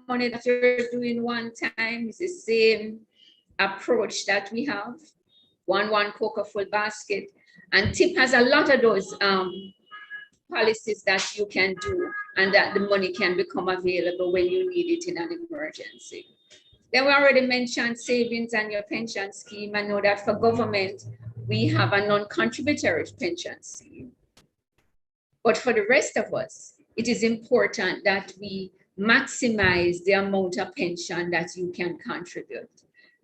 money that you're doing one time. It's the same approach that we have. One cocoa full basket. And TIP has a lot of those policies that you can do and that the money can become available when you need it in an emergency. Then we already mentioned savings and your pension scheme. I know that for government, we have a non-contributory pension scheme. But for the rest of us, it is important that we maximize the amount of pension that you can contribute.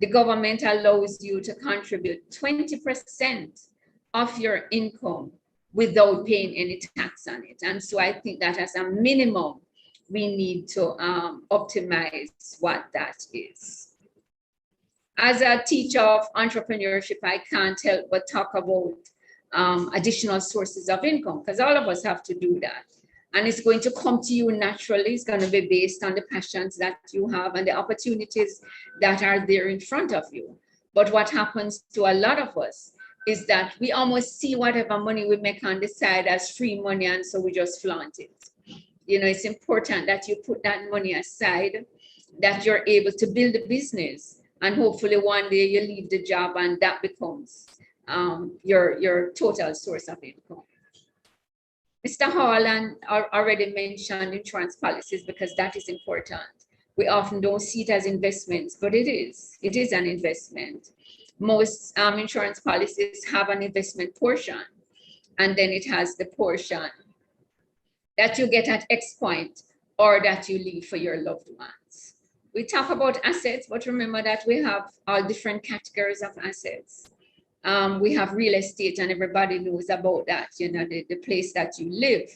The government allows you to contribute 20% of your income without paying any tax on it. And so I think that as a minimum, we need to optimize what that is. As a teacher of entrepreneurship, I can't help but talk about additional sources of income, because all of us have to do that. And it's going to come to you naturally. It's going to be based on the passions that you have and the opportunities that are there in front of you. But what happens to a lot of us is that we almost see whatever money we make on the side as free money, and so we just flaunt it. You know, it's important that you put that money aside, that you're able to build a business, and hopefully one day you leave the job and that becomes your total source of income. Mr. Holland already mentioned insurance policies because that is important. We often don't see it as investments, but it is an investment. Most insurance policies have an investment portion, and then it has the portion that you get at X point or that you leave for your loved ones. We talk about assets, but remember that we have all different categories of assets. We have real estate, and everybody knows about that, you know, the place that you live.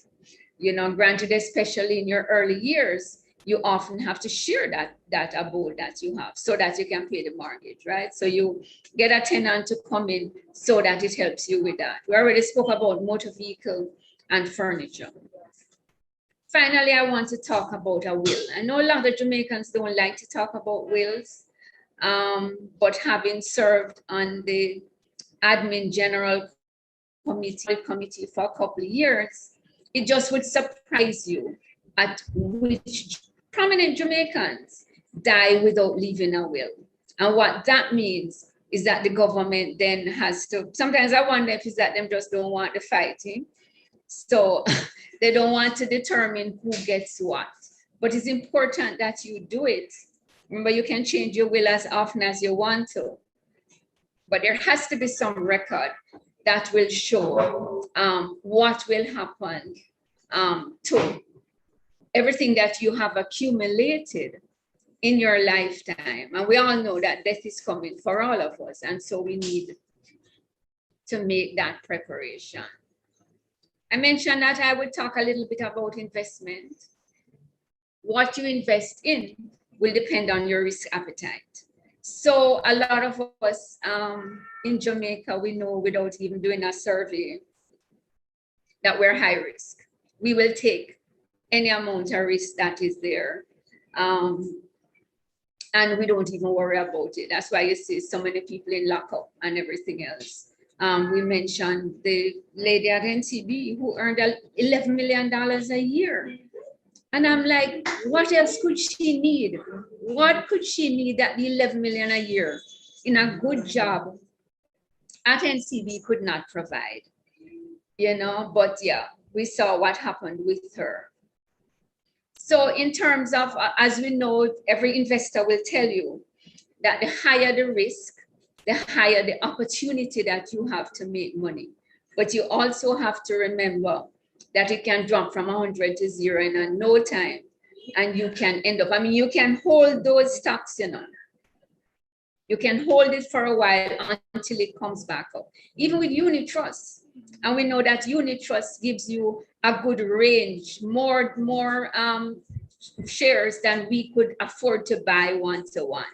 You know, granted, especially in your early years, you often have to share that abode that you have so that you can pay the mortgage, right? So you get a tenant to come in so that it helps you with that. We already spoke about motor vehicle and furniture. Finally, I want to talk about a will. I know a lot of Jamaicans don't like to talk about wills, but having served on the admin general committee for a couple of years, it just would surprise you at which prominent Jamaicans die without leaving a will. And what that means is that the government then has to, sometimes I wonder if it's that them just don't want the fighting. So they don't want to determine who gets what. But it's important that you do it. Remember, you can change your will as often as you want to. But there has to be some record that will show what will happen to everything that you have accumulated in your lifetime. And we all know that death is coming for all of us. And so we need to make that preparation. I mentioned that I would talk a little bit about investment. What you invest in will depend on your risk appetite. So a lot of us in Jamaica, we know without even doing a survey that we're high risk. We will take any amount of risk that is there. And we don't even worry about it. That's why you see so many people in lockup and everything else. We mentioned the lady at NCB who earned $11 million a year. And I'm like, what else could she need? What could she need that the 11 million a year in a good job at NCB could not provide? You know, but yeah, we saw what happened with her. So in terms of, as we know, every investor will tell you that the higher the risk, the higher the opportunity that you have to make money. But you also have to remember that it can drop from 100 to 0 in no time. And you can end up, I mean, you can hold those stocks, you know. You can hold it for a while until it comes back up. Even with unit trusts. And we know that unit trust gives you a good range, more shares than we could afford to buy one-to-one.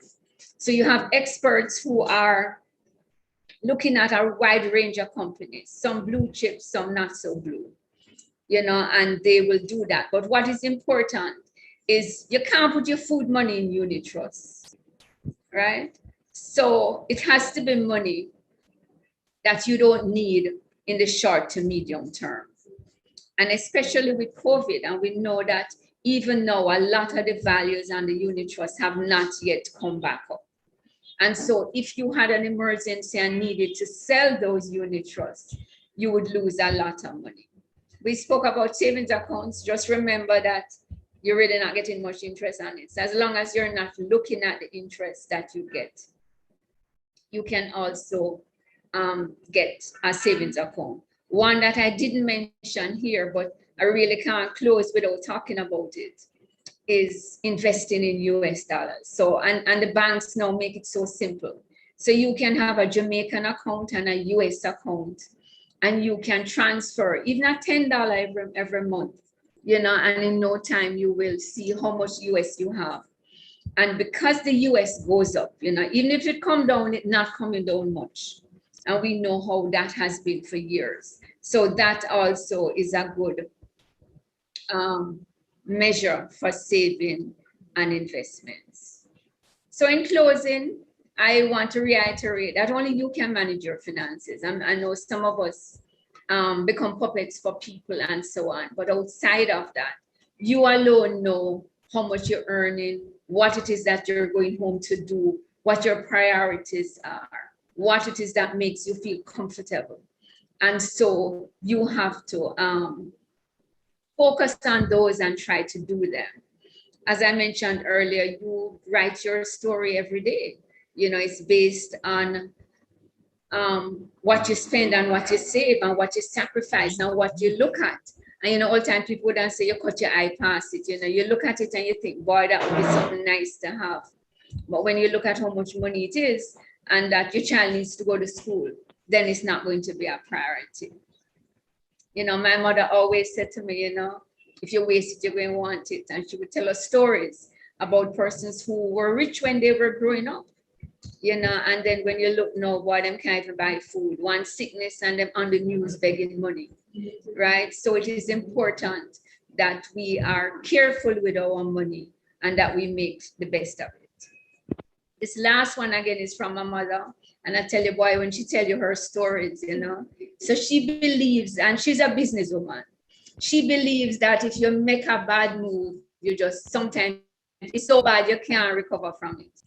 So you have experts who are looking at a wide range of companies, some blue chips, some not so blue, you know, and they will do that. But what is important is you can't put your food money in unit trusts, right? So it has to be money that you don't need in the short to medium term. And especially with COVID, and we know that even now, a lot of the values on the unit trust have not yet come back up. And so if you had an emergency and needed to sell those unit trusts, you would lose a lot of money. We spoke about savings accounts. Just remember that you're really not getting much interest on it. So as long as you're not looking at the interest that you get, you can also get a savings account. One that I didn't mention here, but I really can't close without talking about it, is investing in US dollars. So, and the banks now make it so simple. So you can have a Jamaican account and a US account, and you can transfer even at $10 every month, you know, and in no time you will see how much US you have. And because the US goes up, you know, even if it come down, it's not coming down much. And we know how that has been for years. So that also is a good measure for saving and investments. So in closing, I want to reiterate that only you can manage your finances. I know some of us become puppets for people and so on, but outside of that, you alone know how much you're earning, what it is that you're going home to do, what your priorities are, what it is that makes you feel comfortable. And so you have to focus on those and try to do them. As I mentioned earlier, you write your story every day. You know, it's based on what you spend and what you save and what you sacrifice and what you look at. And, you know, all the time people don't say you cut your eye past it. You know, you look at it and you think, boy, that would be something nice to have. But when you look at how much money it is and that your child needs to go to school, then it's not going to be a priority. You know, my mother always said to me, you know, if you waste it, you're going to want it. And she would tell us stories about persons who were rich when they were growing up, you know, and then when you look now, boy, them can't even buy food, one sickness and them on the news begging money, right? So it is important that we are careful with our money and that we make the best of it. This last one again is from my mother. And I tell you, boy, when she tell you her stories, you know, so she believes, and she's a businesswoman. She believes that if you make a bad move, you just sometimes it's so bad you can't recover from it.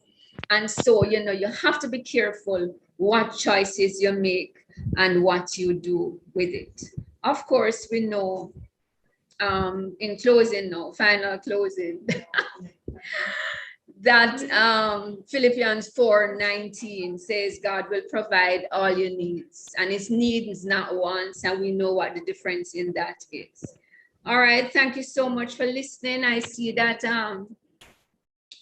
And so, you know, you have to be careful what choices you make and what you do with it. Of course, we know in closing now, final closing, that Philippians 4:19 says God will provide all your needs, and his needs not wants, and we know what the difference in that is. All right, thank you so much for listening. I see that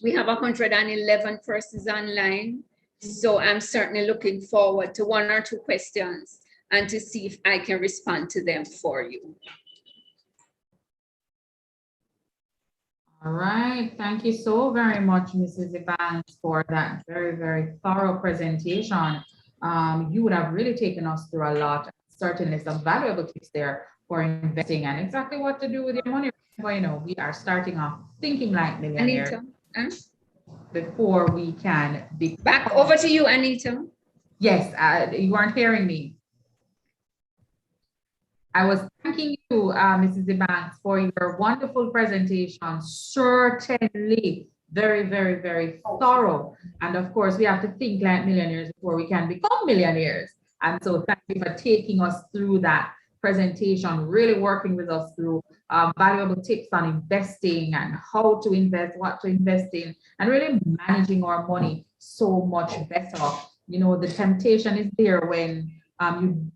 we have 111 persons online, so I'm certainly looking forward to one or two questions and to see if I can respond to them for you. All right, thank you so very much, Mrs. Evans, for that very, very thorough presentation. You would have really taken us through a lot. Certainly some valuable tips there for investing and exactly what to do with your money. Well, you know, we are starting off thinking like millionaires before we can be back over to you, Anita. Yes, you weren't hearing me. I was thanking you, Mrs. Evans, for your wonderful presentation. Certainly very, very, very thorough. And of course, we have to think like millionaires before we can become millionaires. And so thank you for taking us through that presentation, really working with us through valuable tips on investing and how to invest, what to invest in, and really managing our money so much better. You know, the temptation is there when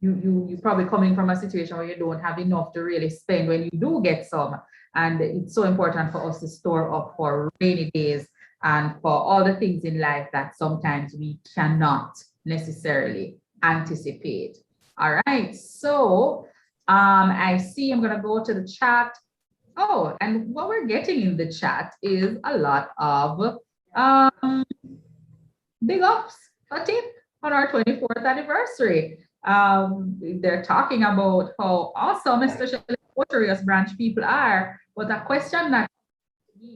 you probably coming from a situation where you don't have enough to really spend when you do get some. And it's so important for us to store up for rainy days and for all the things in life that sometimes we cannot necessarily anticipate. All right, so I see I'm gonna go to the chat. Oh, and what we're getting in the chat is a lot of big ups for Tip on our 24th anniversary. They're talking about how awesome, especially Cooperatives branch people are. But the question that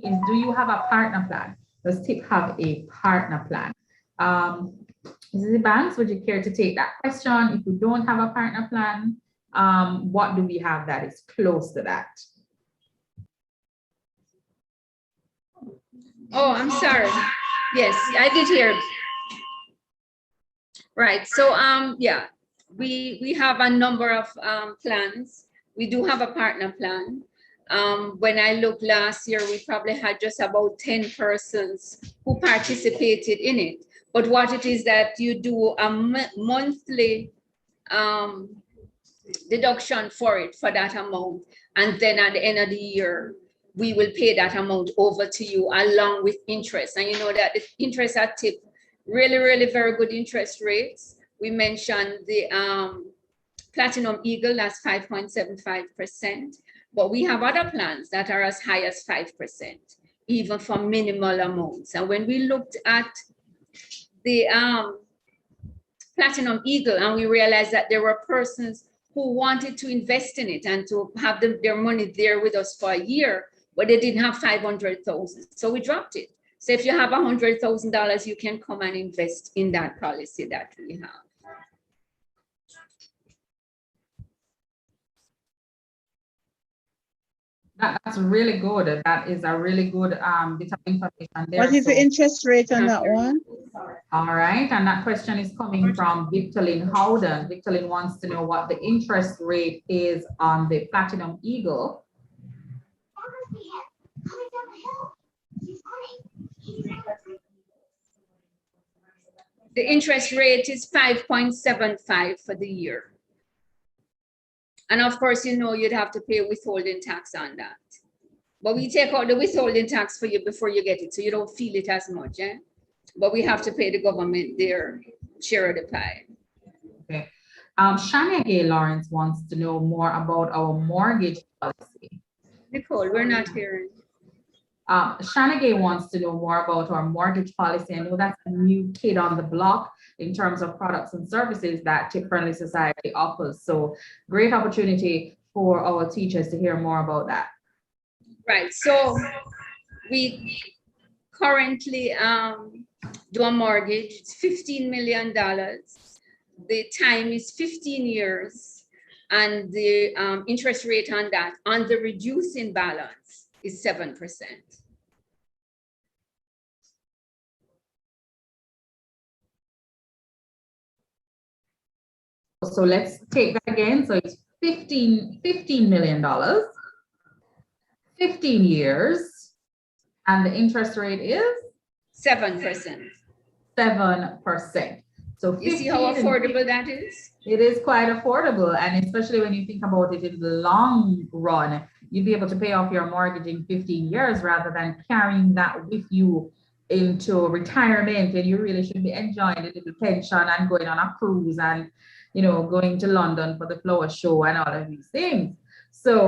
is, do you have a partner plan? Does Tip have a partner plan? Mrs. Banks, would you care to take that question? If you don't have a partner plan, what do we have that is close to that? Oh, I'm sorry. Yes, I did hear. Right. So yeah, we have a number of plans. We do have a partner plan. When I looked last year, we probably had just about 10 persons who participated in it. But what it is that you do a monthly deduction for it, for that amount. And then at the end of the year, we will pay that amount over to you along with interest. And you know that the interest at tip, really, really very good interest rates. We mentioned the Platinum Eagle, that's 5.75%. But we have other plans that are as high as 5%, even for minimal amounts. And when we looked at the Platinum Eagle, and we realized that there were persons who wanted to invest in it and to have their money there with us for a year, but they didn't have 500,000. So we dropped it. So if you have $100,000, you can come and invest in that policy that we have. That's really good. That is a really good bit of information there. What is the interest rate on that one? All right, and that question is coming from Victorine Howden. Victorine wants to know what the interest rate is on the Platinum Eagle. The interest rate is 5.75 for the year. And of course, you know, you'd have to pay withholding tax on that. But we take out the withholding tax for you before you get it, so you don't feel it as much, eh? But we have to pay the government their share of the pie. Okay. Shania Gay Lawrence wants to know more about our mortgage policy. Nicole, we're not hearing. Shania Gay wants to know more about our mortgage policy. I know that's a new kid on the block in terms of products and services that Tip Friendly Society offers. So great opportunity for our teachers to hear more about that. Right, so we currently do a mortgage. It's $15 million. The time is 15 years, and the interest rate on that, on the reducing balance, is 7%. So let's take that again. So it's $15 million, 15 years, and the interest rate is 7%. 7%. So you see how affordable that is? It is quite affordable, and especially when you think about it in the long run, you'd be able to pay off your mortgage in 15 years rather than carrying that with you into retirement, and you really should be enjoying the little pension and going on a cruise and, you know, going to London for the flower show and all of these things. So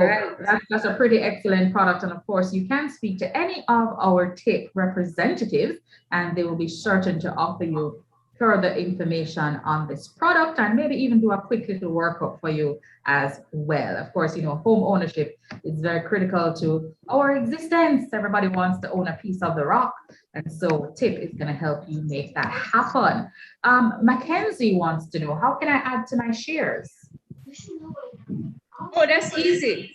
that's a pretty excellent product. And of course, you can speak to any of our TIP representatives, and they will be certain to offer you further information on this product and maybe even do a quick little workup for you as well. Of course, you know, home ownership is very critical to our existence. Everybody wants to own a piece of the rock. And so TIP is going to help you make that happen. Mackenzie wants to know, how can I add to my shares? Oh, that's easy.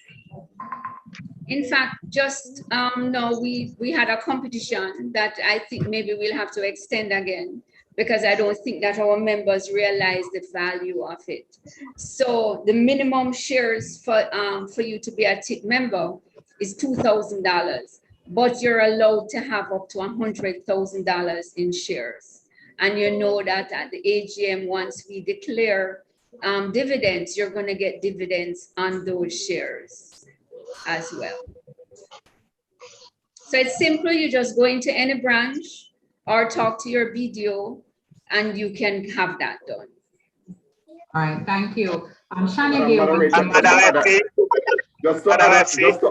In fact, just no, we had a competition that I think maybe we'll have to extend again, because I don't think that our members realize the value of it. So the minimum shares for you to be a TIP member is $2,000, but you're allowed to have up to $100,000 in shares. And you know that at the AGM, once we declare dividends, you're going to get dividends on those shares as well. So it's simple. You just go into any branch or talk to your BDO, and you can have that done. All right, thank you. Just to add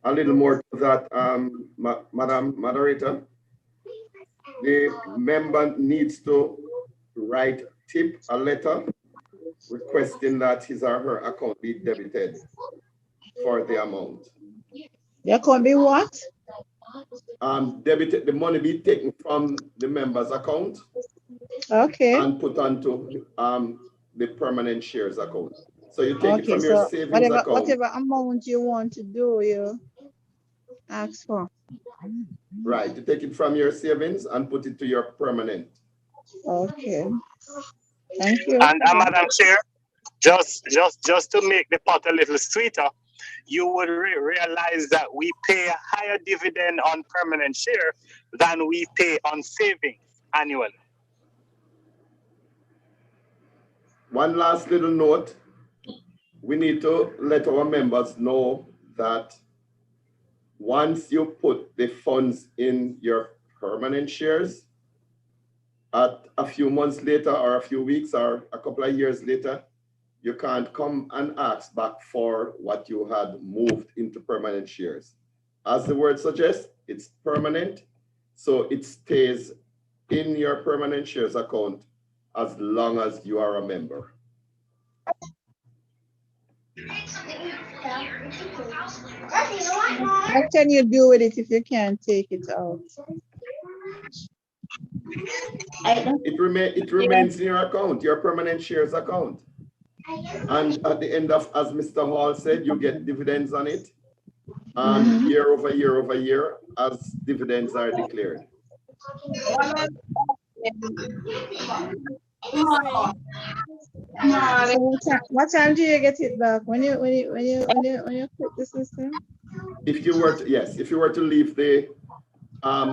a little more to that, Madam Moderator, the member needs to write TIP a letter requesting that his or her account be debited for the amount. Your account be what? debited, the money be taken from the member's account Okay, and put onto the permanent shares account. So you take it okay, from your so savings account. whatever amount you want to do, you ask for. Right, you take it from your savings and put it to your permanent. Okay, thank you. And Madam Chair, just to make the pot a little sweeter, you would realize that we pay a higher dividend on permanent share than we pay on savings annually. One last little note, we need to let our members know that once you put the funds in your permanent shares, at a few months later or a few weeks or a couple of years later, you can't come and ask back for what you had moved into permanent shares. As the word suggests, it's permanent, so it stays in your permanent shares account as long as you are a member. What can you do with it if you can't take it out? It remains in your account, your permanent shares account. And at the end of, as Mr. Hall said, you get dividends on it, year over year over year, as dividends are declared. So what time do you get it back? When you quit the system? If you were to, yes, if you were to leave the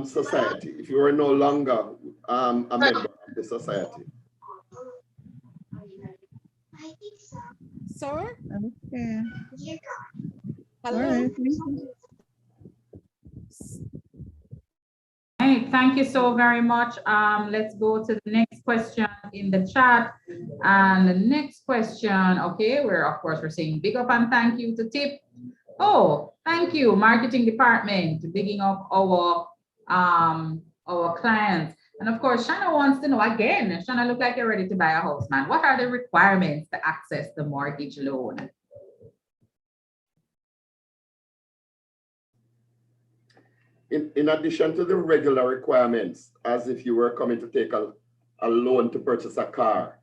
society, if you were no longer a member of the society. Sir? Okay. Hello? All right. Hey, thank you so very much. Let's go to the next question in the chat. And the next question, okay, we're saying big up and thank you to Tip. Oh, thank you, marketing department, bigging up our clients. And of course, Shanna wants to know again, Shanna, look like you're ready to buy a house, man. What are the requirements to access the mortgage loan? In addition to the regular requirements, as if you were coming to take a loan to purchase a car,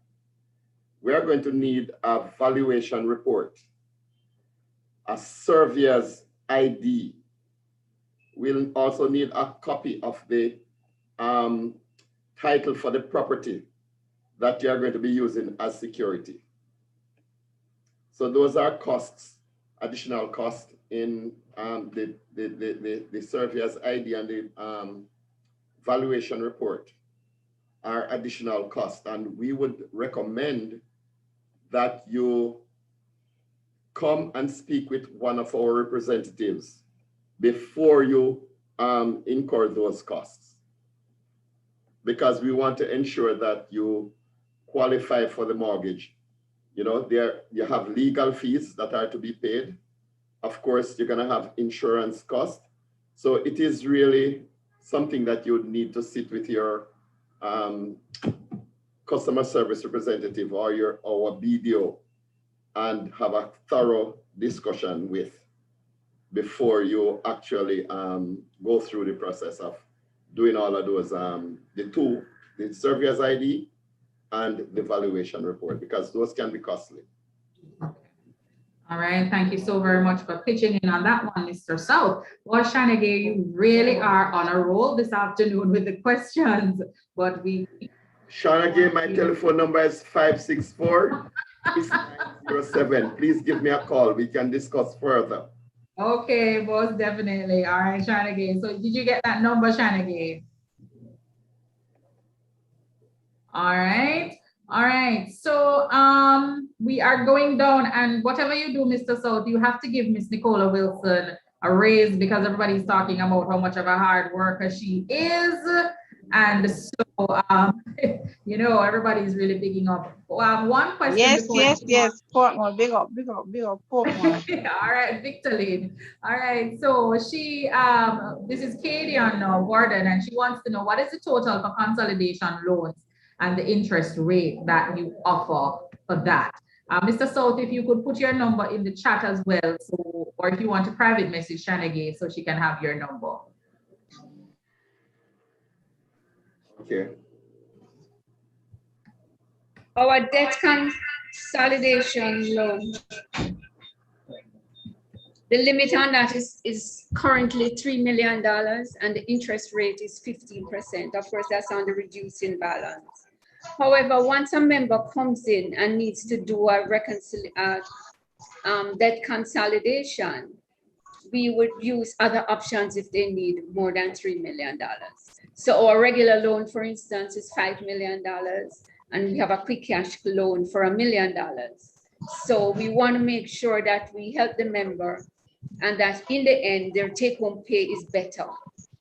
we are going to need a valuation report, a surveyor's ID. We'll also need a copy of the title for the property that you are going to be using as security. So those are costs, additional costs in the surveyor's ID and the valuation report are additional costs. And we would recommend that you come and speak with one of our representatives before you incur those costs, because we want to ensure that you qualify for the mortgage. You know, you have legal fees that are to be paid. Of course, you're going to have insurance costs. So it is really something that you need to sit with your customer service representative or our BDO and have a thorough discussion with before you actually go through the process of doing all of those, the surveyor's ID and the valuation report, because those can be costly. All right, thank you so very much for pitching in on that one, Mr. South. Well, Shanagay, you really are on a roll this afternoon with the questions, but we... Shanagay, my telephone number is 564-6907. Please give me a call. We can discuss further. Okay, most definitely. All right, Shanagay. So did you get that number, Shanagay? All right. All right. So we are going down, and whatever you do, Mr. South, you have to give Miss Nicola Wilson a raise, because everybody's talking about how much of a hard worker she is. And so, you know, everybody's really bigging up. One question. Yes. Portmore, big up, Portmore. All right, Victorine. All right, so she, this is Katie on Warden, and she wants to know, what is the total for consolidation loans and the interest rate that you offer for that? Mr. South, if you could put your number in the chat as well, so, or if you want to private message Shanagay so she can have your number. Okay. Our debt consolidation loan, the limit on that is currently $3 million and the interest rate is 15%. Of course, that's on the reducing balance. However, once a member comes in and needs to do a debt consolidation, we would use other options if they need more than $3 million. So our regular loan, for instance, is $5 million, and we have a quick cash loan for $1 million. So we want to make sure that we help the member and that in the end, their take-home pay is better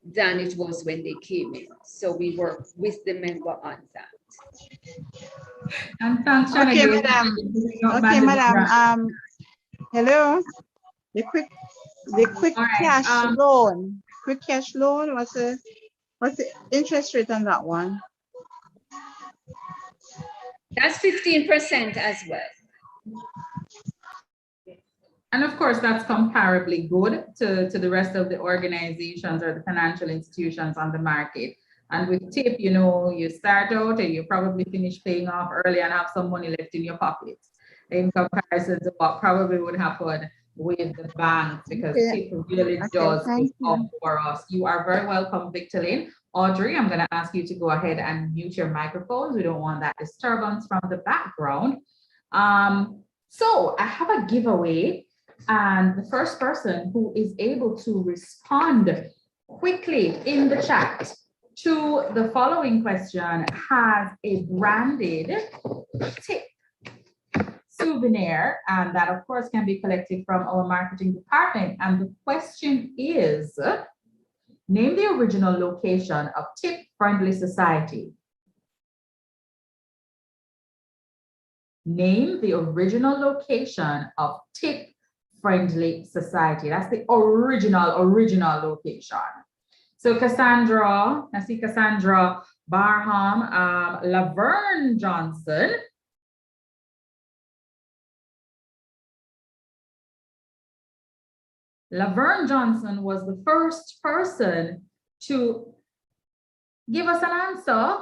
than it was when they came in. So we work with the member on that. And thanks, Okay, Shannon. madam. Okay, madam. Hello. The quick All right, cash loan. Quick cash loan. What's the interest rate on that one? That's 15% as well. And of course, that's comparably good to the rest of the organizations or the financial institutions on the market. And with TIP, you know, you start out and you probably finish paying off early and have some money left in your pocket in comparison to what probably would happen with the banks, because TIP really does look out for us. You are very welcome, Victorine. Audrey, I'm going to ask you to go ahead and mute your microphones. We don't want that disturbance from the background. So I have a giveaway, and the first person who is able to respond quickly in the chat to the following question has a branded TIP souvenir, and that of course can be collected from our marketing department. And the question is, name the original location of TIP Friendly Society. Name the original location of TIP Friendly Society. That's the original location. So Cassandra, I see Cassandra Barham, Laverne Johnson. Laverne Johnson was the first person to give us an answer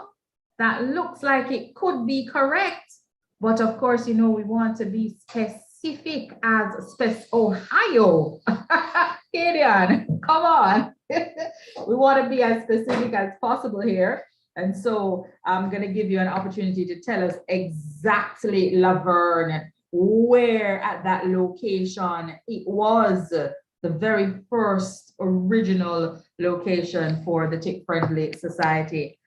that looks like it could be correct. But of course, you know, we want to be specific as Ohio. Gideon, come on. We want to be as specific as possible here. And so I'm going to give you an opportunity to tell us exactly, Laverne, where at that location it was the very first original location for the TIP Friendly Society.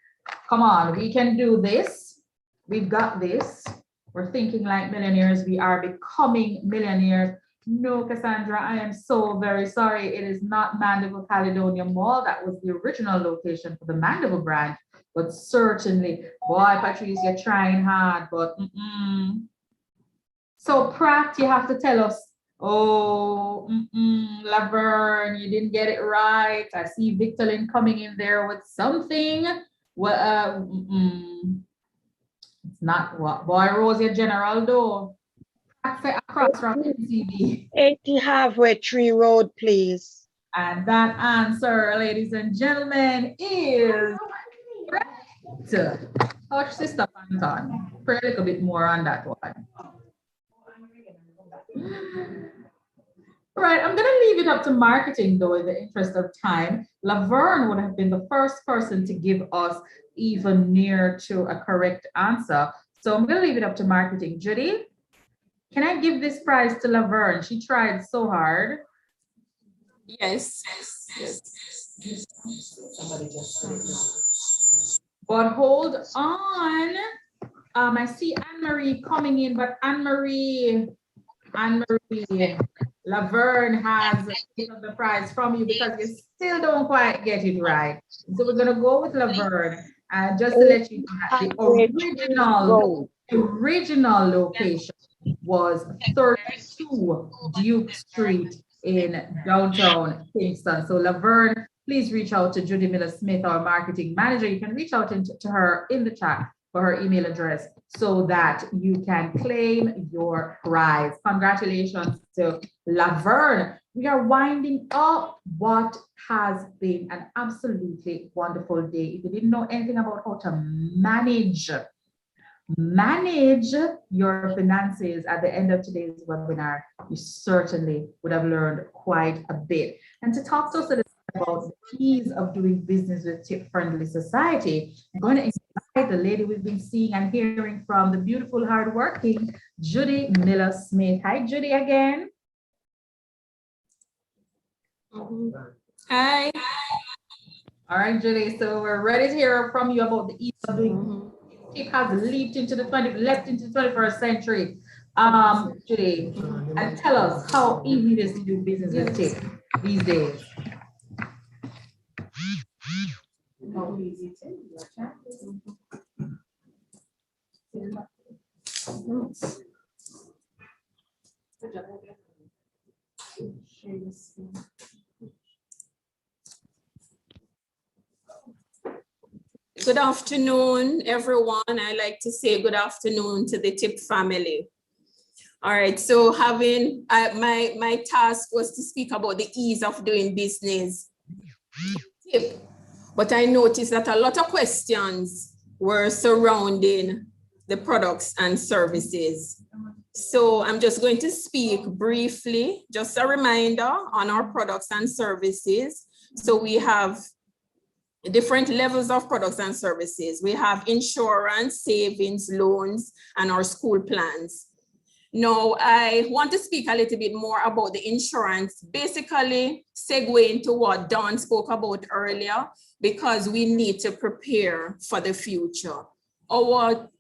Come on, we can do this. We've got this. We're thinking like millionaires. We are becoming millionaires. No, Cassandra, I am so very sorry. It is not Mandeville Caledonia Mall. That was the original location for the Mandeville brand. But certainly, boy, Patrice, you're trying hard, but So Pratt, you have to tell us, oh, Laverne, you didn't get it right. I see Victorine coming in there with something. Well, it's not what boy Rosie General though. Across from MCB. 80 Halfway Tree Road, please. And that answer, ladies and gentlemen, is correct. Touch Sister Panton. Pray a little bit more on that one. All right, I'm going to leave it up to marketing, though, in the interest of time. Laverne would have been the first person to give us even near to a correct answer. So I'm going to leave it up to marketing. Judy, can I give this prize to Laverne? She tried so hard. Yes. Somebody just said it. But hold on. I see Anne-Marie coming in, but Anne-Marie, Laverne has the prize from you because you still don't quite get it right. So we're going to go with Laverne. Just to let you know that the original location was 32 Duke Street in downtown Kingston. So Laverne, please reach out to Judy Miller-Smith, our marketing manager. You can reach out to her in the chat for her email address so that you can claim your prize. Congratulations to Laverne. We are winding up what has been an absolutely wonderful day. If you didn't know anything about how to manage your finances at the end of today's webinar, you certainly would have learned quite a bit. And to talk to us about the keys of doing business with tip-friendly society, I'm going to invite the lady we've been seeing and hearing from, the beautiful, hardworking Judy Miller-Smith. Hi, Judy, again. Hi. All right, Judy. So we're ready to hear from you about the ease of doing. Tip has leaped into the left into the 21st century. Judy, and tell us how easy it is to do business with Tip these days. How easy it is. Good afternoon, everyone. I like to say good afternoon to the Tip family. All right, so my task was to speak about the ease of doing business Tip, but I noticed that a lot of questions were surrounding the products and services. So I'm just going to speak briefly, just a reminder on our products and services. So we have different levels of products and services. We have insurance, savings, loans, and our school plans. Now, I want to speak a little bit more about the insurance, basically segue into what Dawn spoke about earlier, because we need to prepare for the future. Our,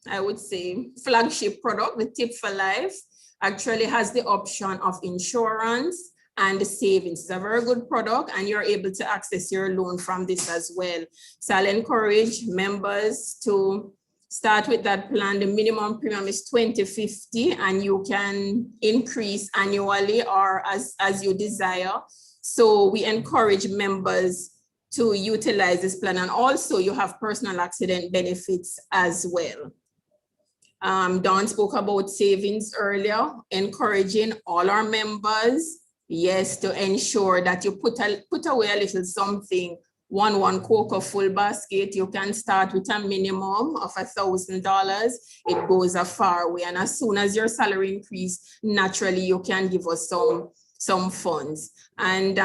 I would say, flagship product, the Tip for Life, actually has the option of insurance and savings. It's a very good product, and you're able to access your loan from this as well. So I'll encourage members to start with that plan. The minimum premium is $20.50, and you can increase annually or as you desire. So we encourage members to utilize this plan. And also you have personal accident benefits as well. Dawn spoke about savings earlier, encouraging all our members, yes, to ensure that you put away a little something. One cocoa full basket, you can start with a minimum of $1,000. It goes a far way. And as soon as your salary increase, naturally you can give us some funds. And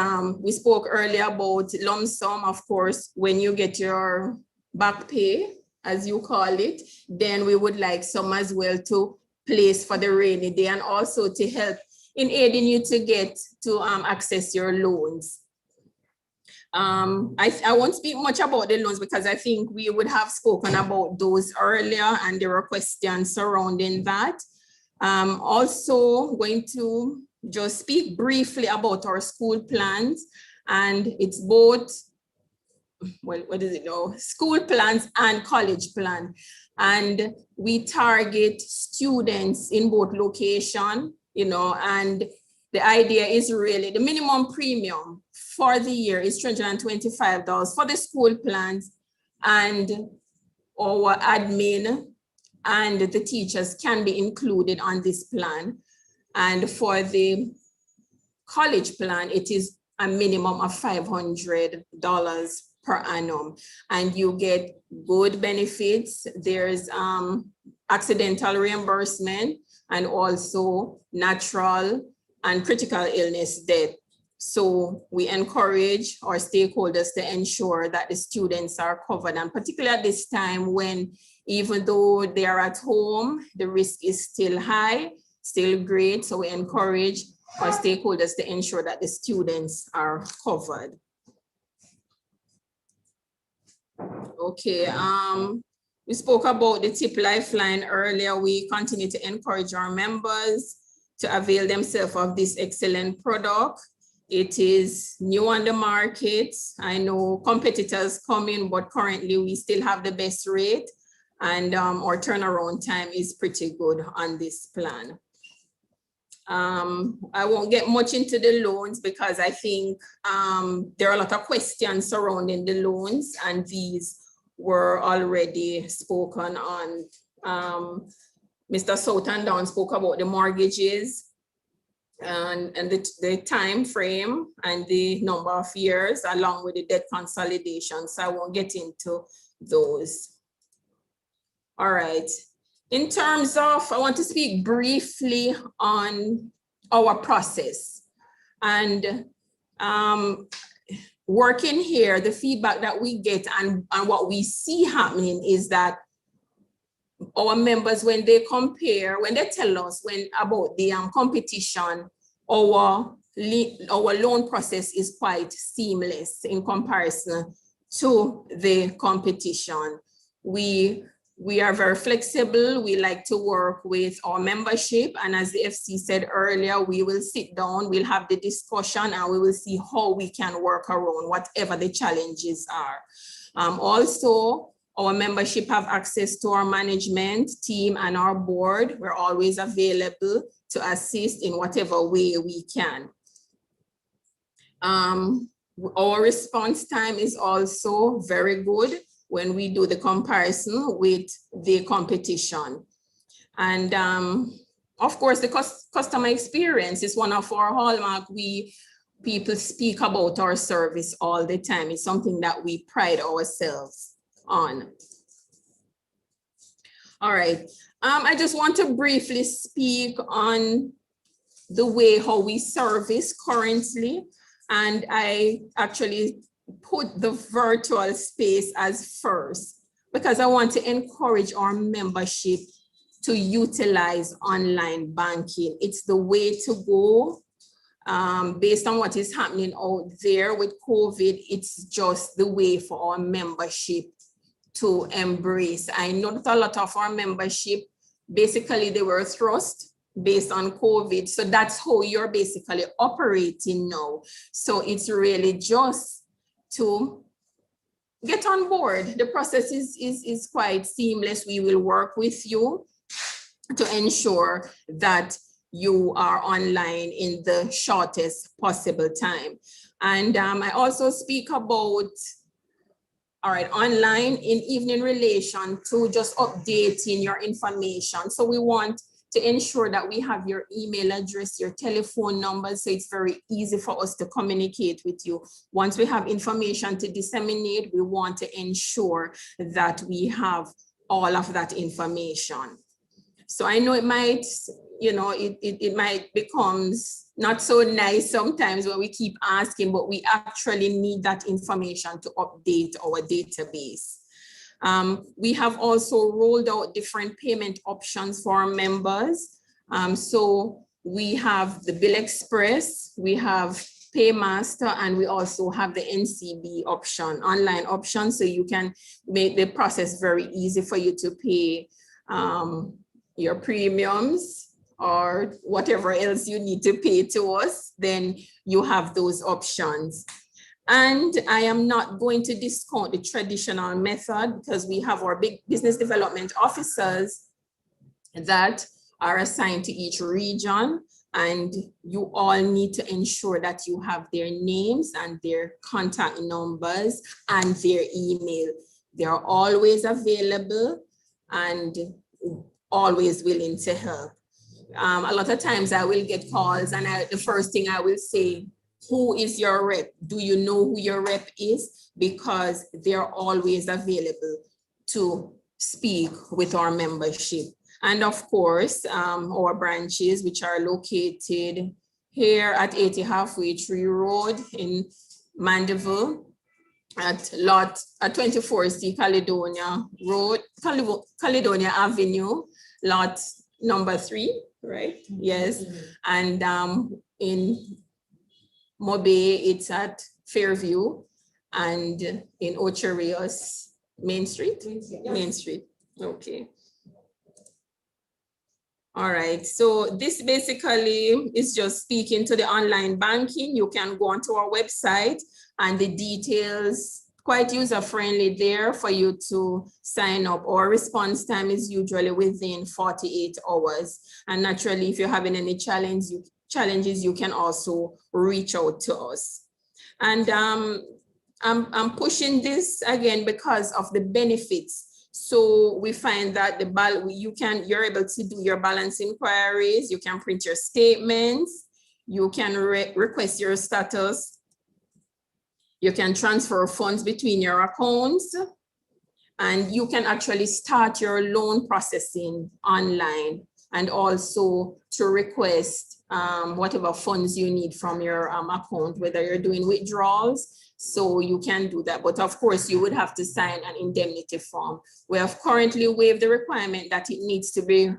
we spoke earlier about lump sum. Of course, when you get your back pay, as you call it, then we would like some as well to place for the rainy day, and also to help in aiding you to get to access your loans. I won't speak much about the loans because I think we would have spoken about those earlier, and there were questions surrounding that. Also going to just speak briefly about our school plans, and it's both, well, what is it now? School plans and college plan. And we target students in both location, you know, and the idea is really the minimum premium for the year is $325 for the school plans, and our admin and the teachers can be included on this plan. And for the college plan, it is a minimum of $500 per annum, and you get good benefits. There's accidental reimbursement and also natural and critical illness death. So we encourage our stakeholders to ensure that the students are covered, and particularly at this time when, even though they are at home, the risk is still high, still great. So we encourage our stakeholders to ensure that the students are covered. Okay, we spoke about the Tip Lifeline earlier. We continue to encourage our members to avail themselves of this excellent product. It is new on the market. I know competitors come in, but currently we still have the best rate, and our turnaround time is pretty good on this plan. I won't get much into the loans because I think there are a lot of questions surrounding the loans, and these were already spoken on. Mr. South and Dawn spoke about the mortgages. and the time frame and the number of years along with the debt consolidation. So I won't get into those. All right. In terms of, I want to speak briefly on our process. And working here, the feedback that we get and what we see happening is that our members, when they compare, when they tell us about the competition, our loan process is quite seamless in comparison to the competition. We are very flexible. We like to work with our membership. And as the FC said earlier, we will sit down, we'll have the discussion, and we will see how we can work around whatever the challenges are. Also, our membership have access to our management team and our board. We're always available to assist in whatever way we can. Our response time is also very good when we do the comparison with the competition. And of course, the customer experience is one of our hallmark. People speak about our service all the time. It's something that we pride ourselves on. All right, I just want to briefly speak on the way how we service currently. And I actually put the virtual space as first because I want to encourage our membership to utilize online banking. It's the way to go. Based on what is happening out there with COVID, it's just the way for our membership to embrace. I know that a lot of our membership, basically they were thrust based on COVID. So that's how you're basically operating now. So it's really just to get on board. The process is quite seamless. We will work with you to ensure that you are online in the shortest possible time. And I also speak about, all right, online even in relation to just updating your information. So we want to ensure that we have your email address, your telephone number, so it's very easy for us to communicate with you. Once we have information to disseminate, we want to ensure that we have all of that information. So I know it might, it might becomes not so nice sometimes when we keep asking, but we actually need that information to update our database. We have also rolled out different payment options for our members. So we have the Bill Express, we have Paymaster, and we also have the NCB option, online option. So you can make the process very easy for you to pay your premiums or whatever else you need to pay to us, then you have those options. And I am not going to discount the traditional method because we have our big business development officers that are assigned to each region, and you all need to ensure that you have their names and their contact numbers and their email. They're always available and always willing to help. A lot of times I will get calls and the first thing I will say, who is your rep? Do you know who your rep is? Because they're always available to speak with our membership. And of course, our branches, which are located here at 80 Halfway Tree Road in Mandeville, at 24C Caledonia Road, Caledonia Avenue, lot number 3, right? Yes. And in Mobay, it's at Fairview, and in Ocho Rios, Main Street? Main Street, okay. All right, so this basically is just speaking to the online banking. You can go onto our website and the details, quite user-friendly there for you to sign up. Our response time is usually within 48 hours. And naturally, if you're having any challenges, you can also reach out to us. And I'm pushing this again because of the benefits. So we find that you're able to do your balance inquiries, you can print your statements, You can request your status. You can transfer funds between your accounts, and you can actually start your loan processing online, and also to request whatever funds you need from your account, whether you're doing withdrawals. So you can do that. But of course, you would have to sign an indemnity form. We have currently waived the requirement that it needs to be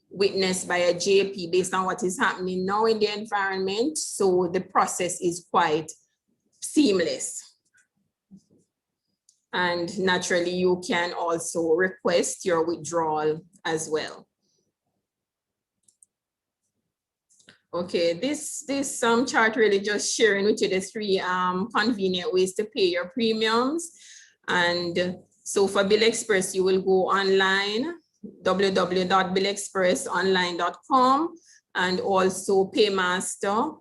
witnessed by a JP based on what is happening now in the environment. So the process is quite seamless. And naturally, you can also request your withdrawal as well. Okay, this chart really just sharing with you the three convenient ways to pay your premiums. And so for Bill Express, you will go online, www.billexpressonline.com, and also Paymaster,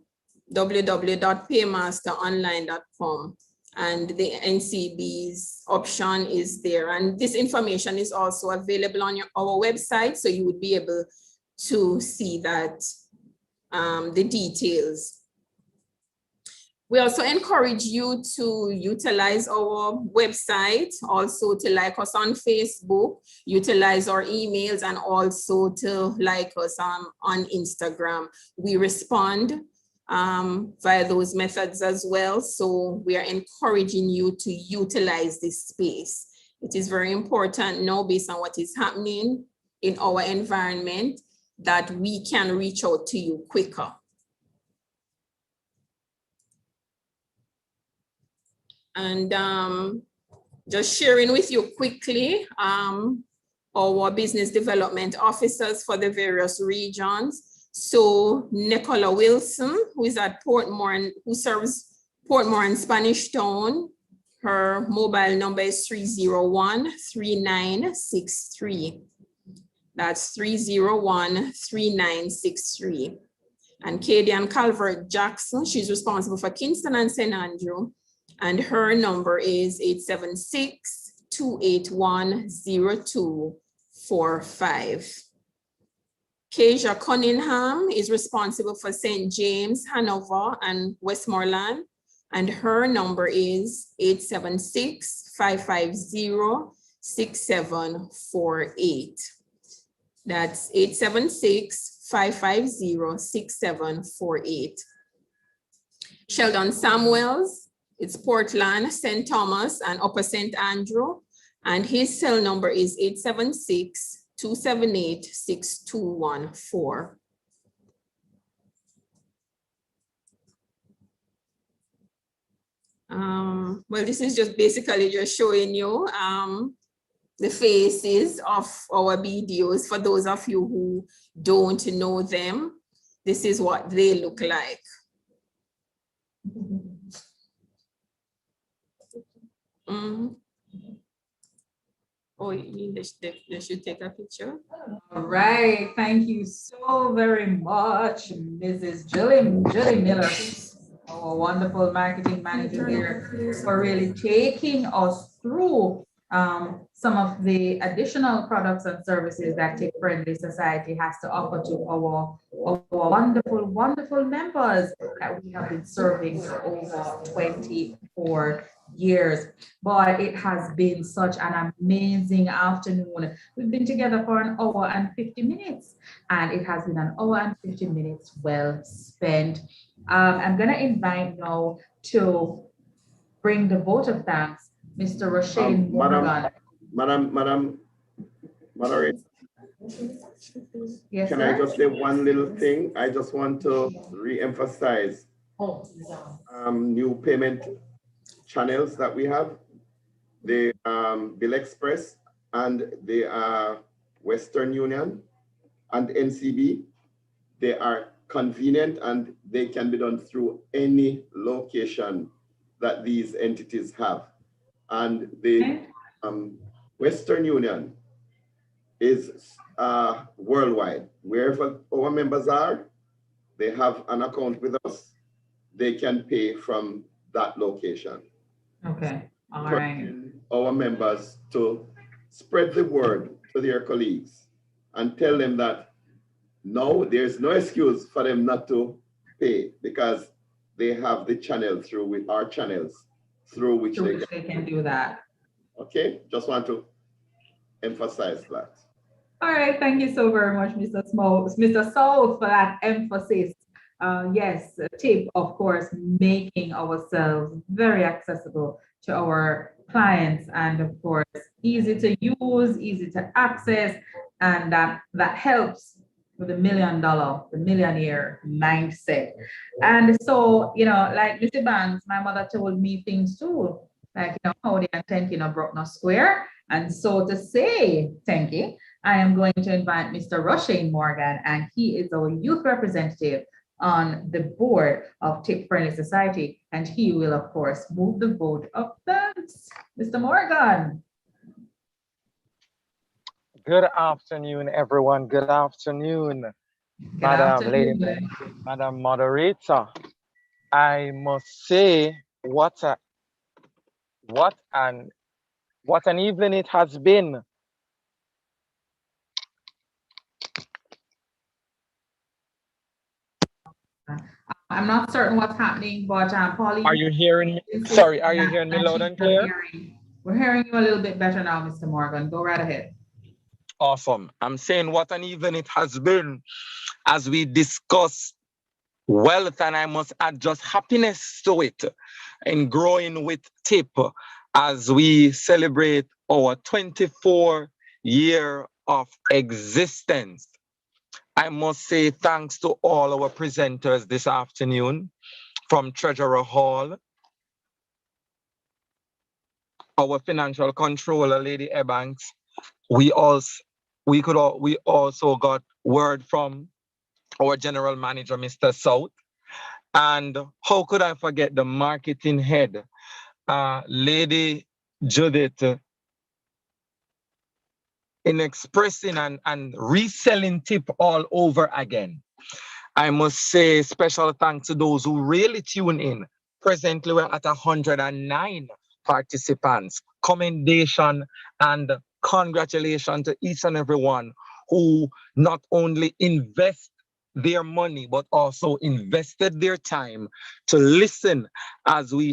www.paymasteronline.com. And the NCB's option is there. And this information is also available on our website, so you would be able to see that, the details. We also encourage you to utilize our website, also to like us on Facebook, utilize our emails, and also to like us on Instagram. We respond via those methods as well. So we are encouraging you to utilize this space. It is very important now, based on what is happening in our environment, that we can reach out to you quicker. And just sharing with you quickly, our business development officers for the various regions. So Nicola Wilson, who is at Portmore, who serves Portmore and Spanish Town, her mobile number is 301-3963. That's 301-3963. And Kadian Calvert Jackson, she's responsible for Kingston and St. Andrew, and her number is 876-281-0245. Keisha Cunningham is responsible for St. James, Hanover, and Westmoreland, and her number is 876-550-6748. That's 876-550-6748. Sheldon Samuels, it's Portland, St. Thomas, and Upper St. Andrew, and his cell number is 876-278-6214. Well, this is just basically just showing you the faces of our BDOs. For those of you who don't know them, this is what they look like. Oh, you mean they should take a picture? All right, thank you so very much, Mrs. Julie Miller, our wonderful marketing manager here, for really taking us through some of the additional products and services that Tech Friendly Society has to offer to our wonderful members that we have been serving for over 24 years. But it has been such an amazing afternoon. We've been together for an hour and 50 minutes, and it has been an hour and 50 minutes well spent. I'm going to invite now to bring the vote of thanks, Mr. Roshane Morgan. Madam Moderator. Yes, Can sir? I just say one little thing? I just want to re-emphasize new payment channels that we have. The Bill Express and the Western Union and NCB. They are convenient and they can be done through any location that these entities have. And the Western Union is worldwide. Wherever our members are, they have an account with us. They can pay from that location. Okay, all right. Our members to spread the word to their colleagues and tell them that no, there's no excuse for them not to pay pay because they have the channel through with our channels through which they can do that. Okay, just want to emphasize that. All right, thank you so very much, Mr. South, for that emphasis. Yes, tip, of course, making ourselves very accessible to our clients, and of course, easy to use, easy to access, and that helps with the the millionaire mindset. And so, like Mr. Banks, my mother told me things too, like, how the intent, broke no square. And so to say, thank you, I am going to invite Mr. Rushane Morgan, and he is our youth representative on the board of Tip Friendly Society, and he will, of course, move the vote of thanks. Mr. Morgan. Good afternoon, everyone. Good afternoon, Madam Moderator. I must say, what an evening it has been. I'm not certain what's happening, but Pauline. Are you hearing me? Sorry, are you hearing me loud and clear? We're hearing you a little bit better now, Mr. Morgan. Go right ahead. Awesome. I'm saying what an evening it has been as we discuss wealth, and I must add just happiness to it, and growing with TIP as we celebrate our 24-year of existence. I must say thanks to all our presenters this afternoon, from Treasurer Hall, our financial controller, Lady Ebanks. We also got word from our general manager, Mr. South. And how could I forget the marketing head, Lady Judith, in expressing and reselling TIP all over again. I must say special thanks to those who really tune in. Presently, we're at 109 participants. Commendation and congratulations to each and everyone who not only invest their money, but also invested their time to listen as we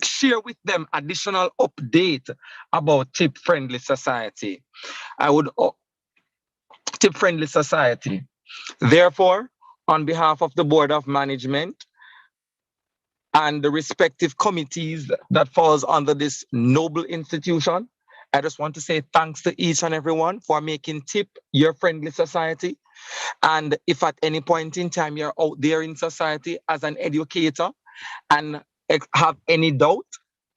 share with them additional update about Tip Friendly Society. Tip Friendly Society. Therefore, on behalf of the Board of Management and the respective committees that falls under this noble institution, I just want to say thanks to each and everyone for making TIP your friendly society. And if at any point in time you're out there in society as an educator and have any doubt,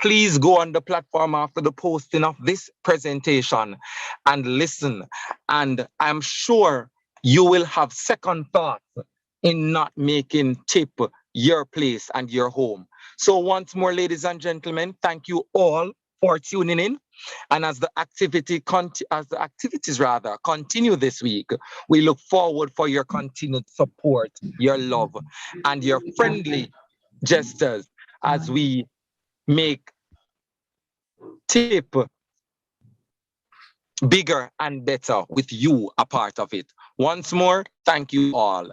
please go on the platform after the posting of this presentation and listen. And I'm sure you will have second thoughts in not making TIP your place and your home. So once more, ladies and gentlemen, thank you all for tuning in. And as the activities continue this week, we look forward for your continued support, your love, and your friendly gestures as we make TIP bigger and better with you a part of it. Once more, thank you all.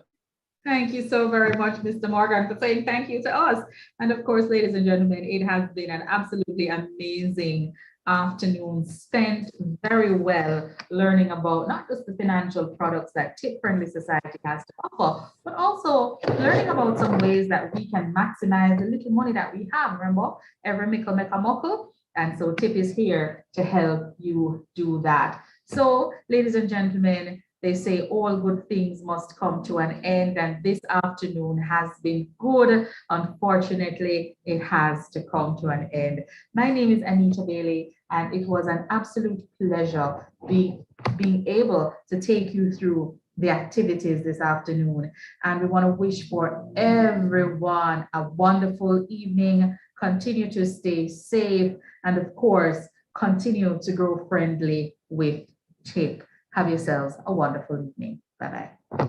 Thank you so very much, Mr. Morgan, for saying thank you to us. And of course, ladies and gentlemen, it has been an absolutely amazing afternoon spent very well learning about not just the financial products that Tip Friendly Society has to offer, but also learning about some ways that we can maximize the little money that we have. Remember, every mickle make a muckle. And so Tip is here to help you do that. So, ladies and gentlemen, they say all good things must come to an end, and this afternoon has been good. Unfortunately, it has to come to an end. My name is Anita Bailey, and it was an absolute pleasure being able to take you through the activities this afternoon. And we want to wish for everyone a wonderful evening. Continue to stay safe, and of course, continue to grow friendly with TIP. Have yourselves a wonderful evening. Bye-bye.